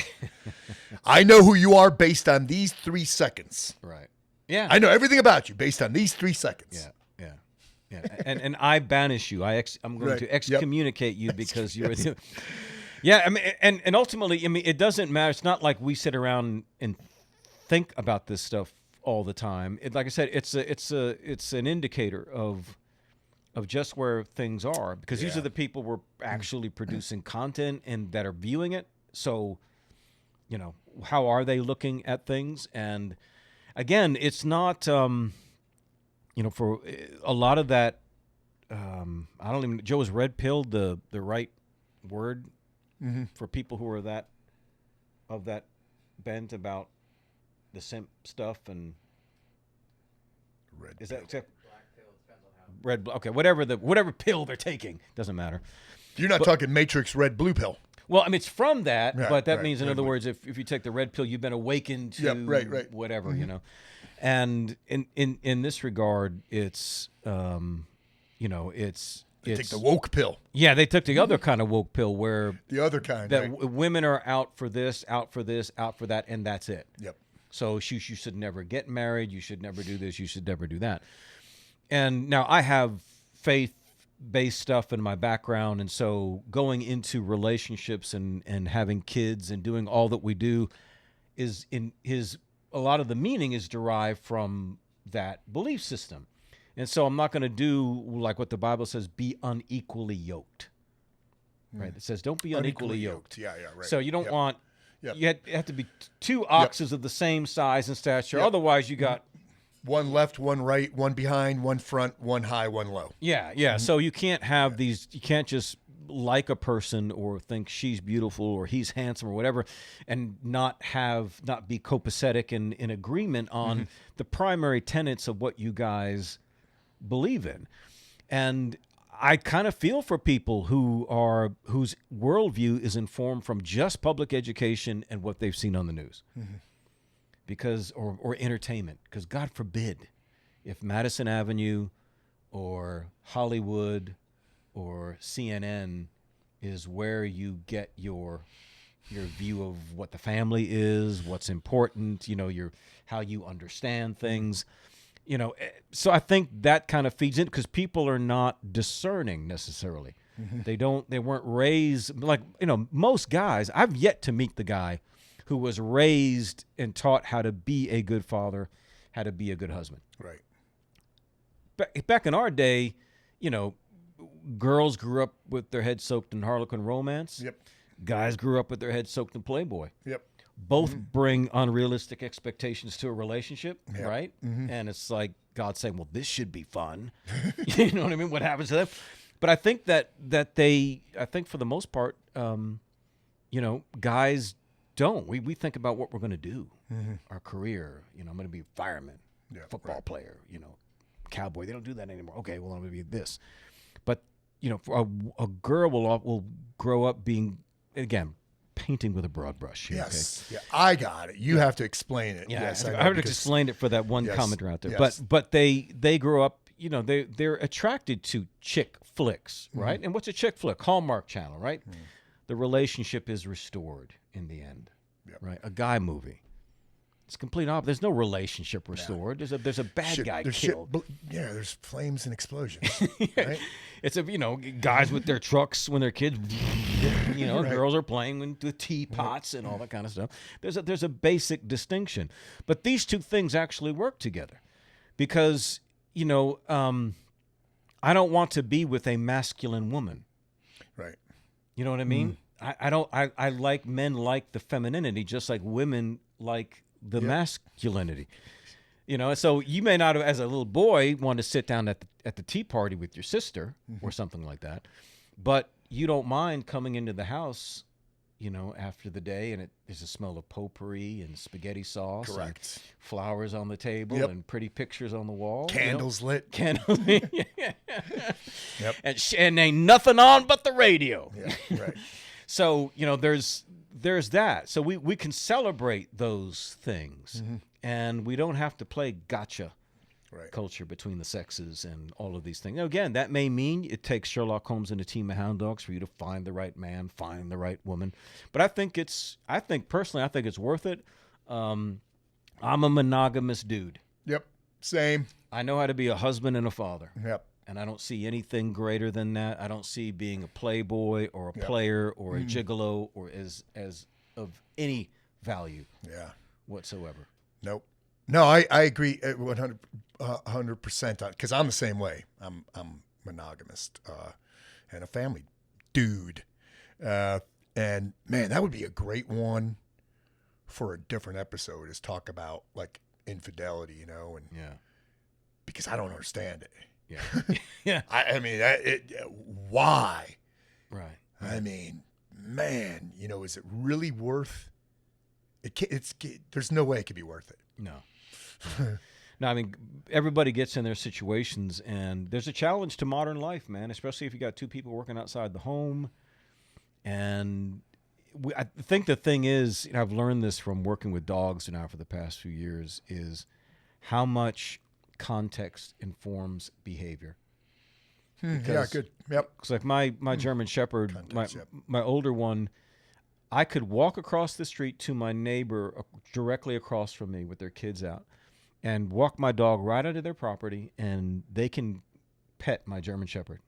I know who you are based on these 3 seconds. Right. Yeah. I know everything about you based on these 3 seconds. Yeah. And I banish you. I'm going to excommunicate you because you're. Yeah. I mean, and ultimately, I mean, it doesn't matter. It's not like we sit around and think about this stuff all the time. Like I said, it's an indicator of just where things are, because these are the people who are actually producing content and that are viewing it. So, how are they looking at things? And again, it's not, for a lot of that, I don't even, Joe, is red pilled the right word for people who are of that bent about the simp stuff? And Red is that Black pill, depends on how. red? Okay, whatever pill they're taking, doesn't matter. You're not talking Matrix red blue pill. Well, I mean, it's from that, Right, but that right, means, in right, other right. words, if you take the red pill, you've been awakened to right. whatever, And in this regard, it's They take the woke pill. Yeah, they took the other kind of woke pill where The other kind. that Right? women are out for this, out for this, out for that, and that's it. Yep. So you should never get married. You should never do this. You should never do that. And now I have faith-based stuff in my background, and so going into relationships and having kids and doing all that we do a lot of the meaning is derived from that belief system. And so I'm not going to do like what the Bible says, be unequally yoked. Right? It says don't be unequally yoked. Yeah, right. So you don't want. Yep. You have to be 2 oxes of the same size and stature. Yep. Otherwise, you got one left, one right, one behind, one front, one high, one low. yeah. So you can't have these. You can't just like a person or think she's beautiful or he's handsome or whatever, and not be copacetic and in agreement on the primary tenets of what you guys believe in. And I kind of feel for people whose worldview is informed from just public education and what they've seen on the news, because or entertainment. Because God forbid, if Madison Avenue or Hollywood or CNN is where you get your view of what the family is, what's important, how you understand things. So I think that kind of feeds in, because people are not discerning necessarily. They weren't raised like, most guys. I've yet to meet the guy who was raised and taught how to be a good father, how to be a good husband. Right. Back in our day, girls grew up with their heads soaked in Harlequin romance. Yep. Guys grew up with their heads soaked in Playboy. Yep. Both bring unrealistic expectations to a relationship, right? And it's like God saying, well, this should be fun. You know what I mean? What happens to them? But I think I think for the most part, guys don't. We think about what we're going to do, our career. I'm going to be a fireman, football player, cowboy. They don't do that anymore. Okay, well, I'm going to be this. But, for a girl will grow up being, again, painting with a broad brush. Here, Yes. Okay? Yeah, I got it. You have to explain it. Yeah, yes, I heard explained it for that one commenter out there. But they grow up, they're attracted to chick flicks, right? And what's a chick flick? Hallmark Channel, right? The relationship is restored in the end, right? A guy movie. It's complete opposite. There's no relationship restored. There's a bad guy killed. There's flames and explosions. Right? It's guys with their trucks when they're kids. Girls are playing with teapots and all that kind of stuff. There's a basic distinction, but these two things actually work together, because I don't want to be with a masculine woman. Right. You know what I mean? I like men like the femininity, just like women like the masculinity. You know, so you may not have, as a little boy, want to sit down at the tea party with your sister or something like that, but you don't mind coming into the house, you know, after the day, and there's a smell of potpourri and spaghetti sauce, Correct. and flowers on the table, Yep. and pretty pictures on the wall, Candles lit. Candles, Yep. and ain't nothing on but the radio. Yeah, right. So, you know, there's that. So we can celebrate those things, and we don't have to play gotcha Right. culture between the sexes and all of these things. Now, again, that may mean it takes Sherlock Holmes and a team of hound dogs for you to find the right man, find the right woman. But I think personally it's worth it. I'm a monogamous dude. Yep. Same. I know how to be a husband and a father. Yep. And I don't see anything greater than that. I don't see being a playboy or a player or a gigolo or as of any value Yeah. whatsoever. Nope. No, I agree 100% on, because I'm the same way. I'm monogamous and a family dude. And man, that would be a great one for a different episode, is talk about like infidelity, you know, and Yeah. because I don't understand it. Yeah. Yeah. I mean, why? Right. I mean, man, you know, is it really worth it? There's no way it could be worth it. No. No, I mean, everybody gets in their situations, and there's a challenge to modern life, man, especially if you got two people working outside the home. And I think the thing is, and I've learned this from working with dogs now for the past few years, is how much context informs behavior. Yeah, good. Yep. It's like my German Shepherd, Context, yep. my older one, I could walk across the street to my neighbor directly across from me with their kids out and walk my dog right onto their property, and they can pet my German Shepherd.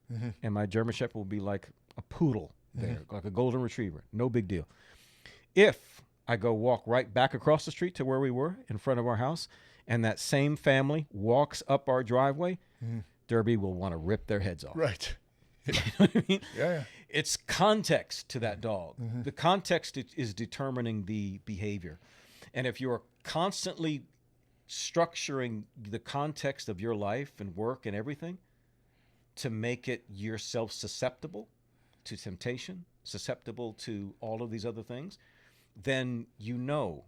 And my German Shepherd will be like a poodle there, like a golden retriever. No big deal. If I go walk right back across the street to where we were in front of our house, and that same family walks up our driveway, Derby will want to rip their heads off. Right. You know what I mean? Yeah. It's context to that dog. The context is determining the behavior. And if you're constantly structuring the context of your life and work and everything to make it yourself susceptible to temptation, susceptible to all of these other things, then you know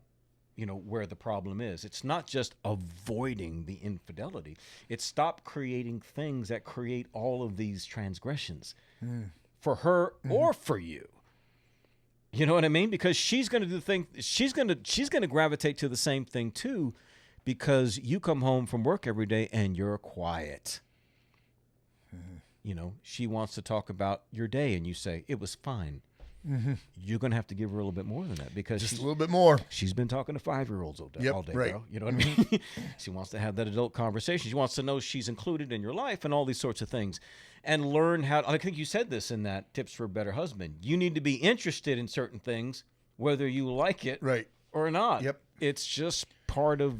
where the problem is. It's not just avoiding the infidelity. It's stop creating things that create all of these transgressions for her or for you. You know what I mean? Because she's going to do the thing. She's going to gravitate to the same thing too, because you come home from work every day and you're quiet. You know, she wants to talk about your day and you say, it was fine. You're going to have to give her a little bit more than that, because Just a little bit more. she's been talking to 5-year-olds all day, Yep, all day, right. bro. You know what I mean? She wants to have that adult conversation. She wants to know she's included in your life and all these sorts of things, and learn how. I think you said this in that Tips for a Better Husband. You need to be interested in certain things, whether you like it Right. or not. Yep. It's just part of.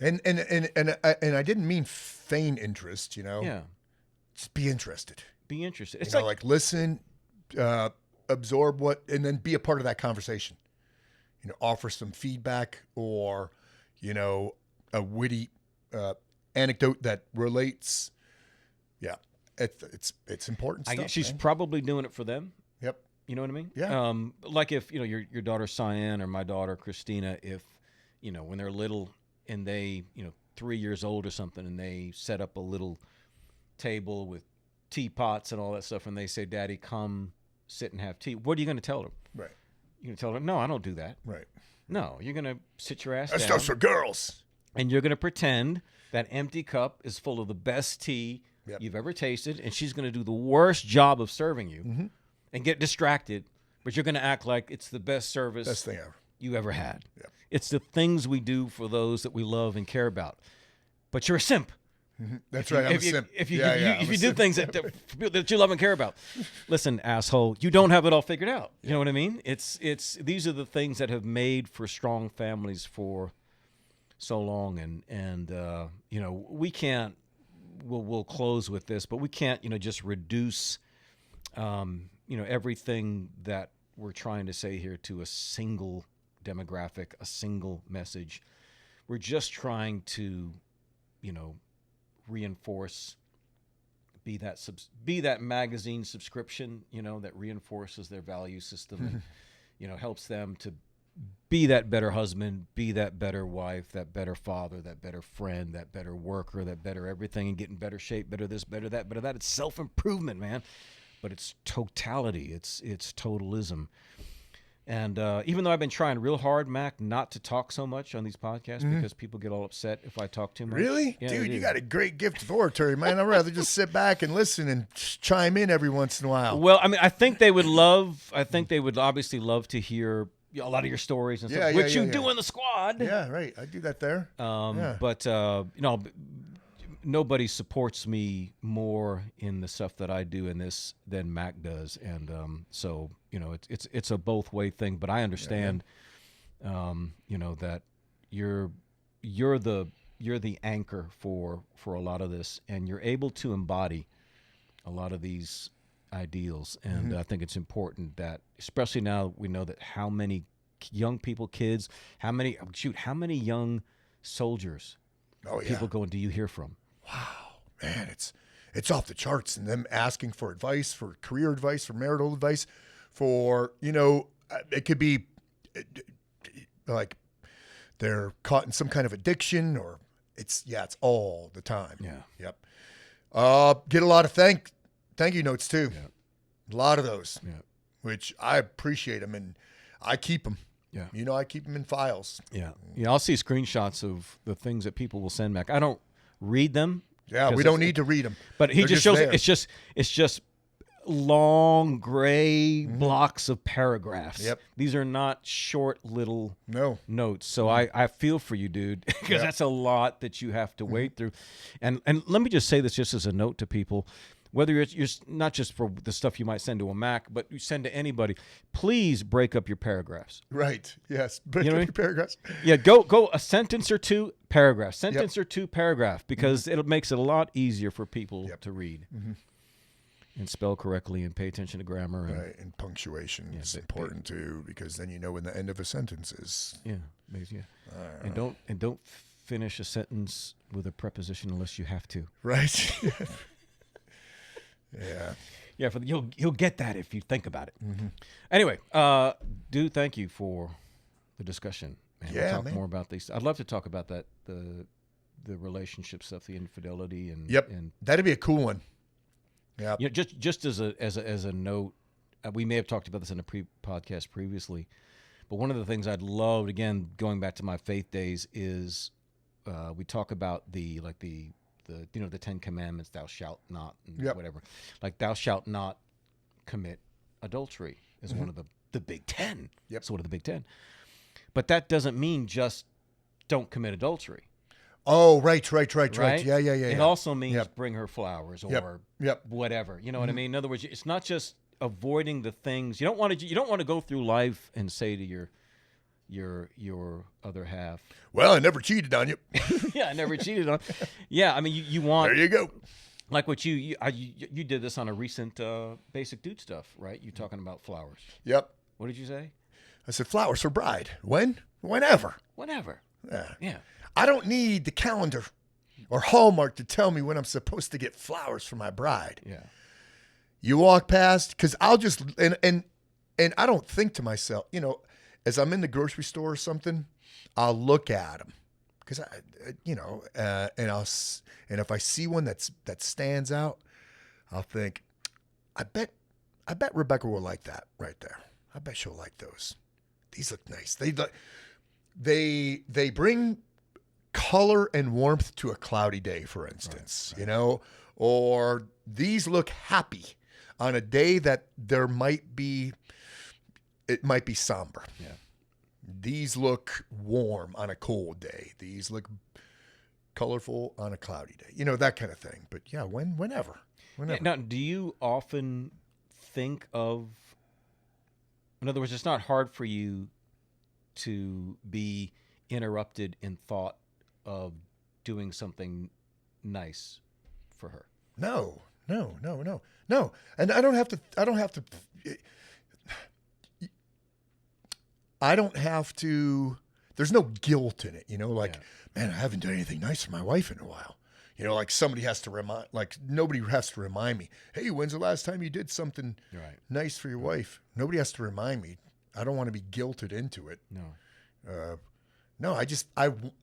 And I didn't mean feign interest, you know. Yeah. Just be interested. Be interested. It's You know, like listen, absorb and then be a part of that conversation. You know, offer some feedback, or, you know, a witty anecdote that relates. Yeah, it's important I stuff. guess she's man. probably doing it for them. Yep. You know what I mean? Yeah. Like if, your daughter Cyan or my daughter Christina, if, when they're little and they, 3 years old or something, and they set up a little table with teapots and all that stuff, and they say, Daddy, come sit and have tea. What are you going to tell them? Right. You're going to tell them, no, I don't do that. Right. No, you're going to sit your ass That down. stuff's for girls. And you're going to pretend that empty cup is full of the best tea Yep. you've ever tasted, and she's going to do the worst job of serving you and get distracted, but you're going to act like it's the best service Best thing ever. you ever had. Yep. It's the things we do for those that we love and care about. But you're a simp. That's right. I'm a simp. If you I'm a do simp. things that you love and care about. Listen, asshole, you don't have it all figured out. You know what I mean? It's these are the things that have made for strong families for so long, and we can't. We'll close with this, but we can't just reduce everything that we're trying to say here to a single demographic, a single message. We're just trying to reinforce, be that magazine subscription, that reinforces their value system and, helps them to be that better husband, be that better wife, that better father, that better friend, that better worker, that better everything, and get in better shape, better this, better that, better that. It's self-improvement, man. But it's totality. It's totalism. And even though I've been trying real hard, Mac, not to talk so much on these podcasts because people get all upset if I talk too much. Really? Yeah, Dude, you got a great gift of oratory, man. I'd rather just sit back and listen and chime in every once in a while. Well, I mean, I think they would obviously love to hear a lot of your stories and stuff, which you do in the squad. Yeah, right. I do that there. But, nobody supports me more in the stuff that I do in this than Mac does. And so, it's a both way thing, but I understand, that you're the anchor for a lot of this, and you're able to embody a lot of these ideals. And I think it's important that, especially now we know that how many young people, kids, how many young soldiers, people going, do you hear from? Wow, man, it's off the charts, and them asking for advice, for career advice, for marital advice, for, it could be like they're caught in some kind of addiction, or it's all the time. Yeah. Yep. Get a lot of thank you notes too. Yeah. A lot of those. Yeah. Which I appreciate them, and I keep them. Yeah. I keep them in files. Yeah. Yeah. I'll see screenshots of the things that people will send Mac. I don't read them. Yeah, we don't need to read them. But he They're just shows there. it's just long gray blocks of paragraphs. Yep. These are not short little notes. So I feel for you, dude, because that's a lot that you have to wade through. And let me just say this just as a note to people. Whether you're not just for the stuff you might send to a Mac, but you send to anybody, please break up your paragraphs. Right. Yes. Break up your paragraphs. Yeah. Go a sentence or two, paragraph. Sentence or two, paragraph, because it makes it a lot easier for people to read and spell correctly and pay attention to grammar. Right. And punctuation is important too, because then you know when the end of a sentence is. Yeah. Yeah. And don't finish a sentence with a preposition unless you have to. Right. Yeah. Yeah, you'll get that if you think about it. Anyway, dude, thank you for the discussion. Man, we'll talk more about these. I'd love to talk about that, the relationship stuff, the infidelity, and and that'd be a cool one. Yeah. Just as a note, we may have talked about this in a podcast previously, but one of the things I'd love, again, going back to my faith days, is we talk about the 10 commandments, thou shalt not, and whatever. Like, thou shalt not commit adultery is one of the big 10. Yep. It's one of the big 10. But that doesn't mean just don't commit adultery. Oh, right. Yeah. It also means bring her flowers or whatever. You know what I mean? In other words, it's not just avoiding the things. You don't want to go through life and say to your other half, well, I never cheated on you. I never cheated on. Yeah, I mean, you want. There you go. Like what you did this on a recent Basic Dude stuff, right? You talking about flowers. Yep. What did you say? I said flowers for bride. When? Whenever. Yeah. I don't need the calendar or Hallmark to tell me when I'm supposed to get flowers for my bride. Yeah. You walk past, because I'll just and I don't think to myself, as I'm in the grocery store or something, I'll look at them, because and if I see one that stands out, I'll think, I bet Rebecca will like that right there. I bet she'll like those. These look nice. They bring color and warmth to a cloudy day, for instance. Right. Or these look happy on a day that it might be somber. Yeah. These look warm on a cold day. These look colorful on a cloudy day. That kind of thing. But yeah, whenever. Yeah, now, do you often think of, in other words, it's not hard for you to be interrupted in thought of doing something nice for her? No. And I don't have to there's no guilt in it, like, man, I haven't done anything nice for my wife in a while. Like somebody has to nobody has to remind me, hey, when's the last time you did something nice for your wife? Nobody has to remind me. I don't want to be guilted into it. No,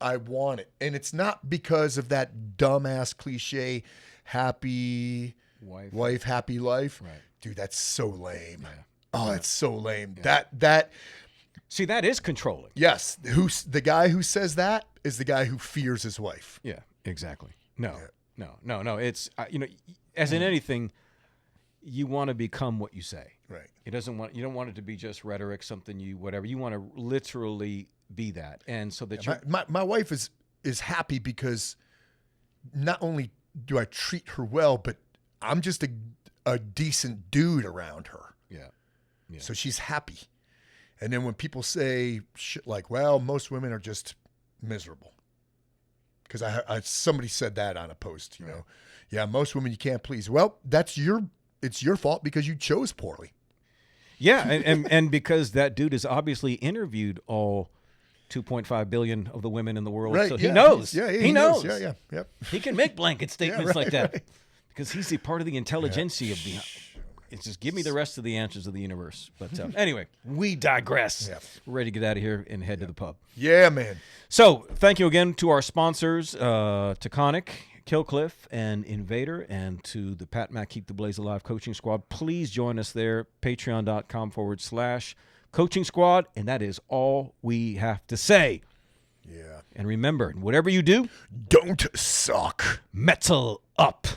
I want it. And it's not because of that dumbass cliche, happy wife, happy life. Right. Dude, that's so lame. Yeah. Oh, it's so lame. Yeah. See, that is controlling. Yes. The guy who says that is the guy who fears his wife. Yeah, exactly. No. It's, as in anything, you want to become what you say. Right. You don't want it to be just rhetoric, something whatever. You want to literally be that. And so that my wife is happy because not only do I treat her well, but I'm just a decent dude around her. Yeah. So she's happy. And then when people say shit like, well, most women are just miserable. Because somebody said that on a post, Yeah, most women you can't please. Well, it's your fault because you chose poorly. Yeah, and because that dude has obviously interviewed all 2.5 billion of the women in the world, right, so he knows. Yeah, he knows. Yeah, yep. He can make blanket statements like that right. because he's a part of the intelligentsia of the. It's just give me the rest of the answers of the universe. But anyway, we digress. Yeah. We're ready to get out of here and head to the pub. Yeah, man. So thank you again to our sponsors, Taconic, Killcliff, and Invader, and to the Pat Mac Keep the Blaze Alive Coaching Squad. Please join us there, patreon.com/coaching squad, and that is all we have to say. Yeah. And remember, whatever you do, don't suck. metal up.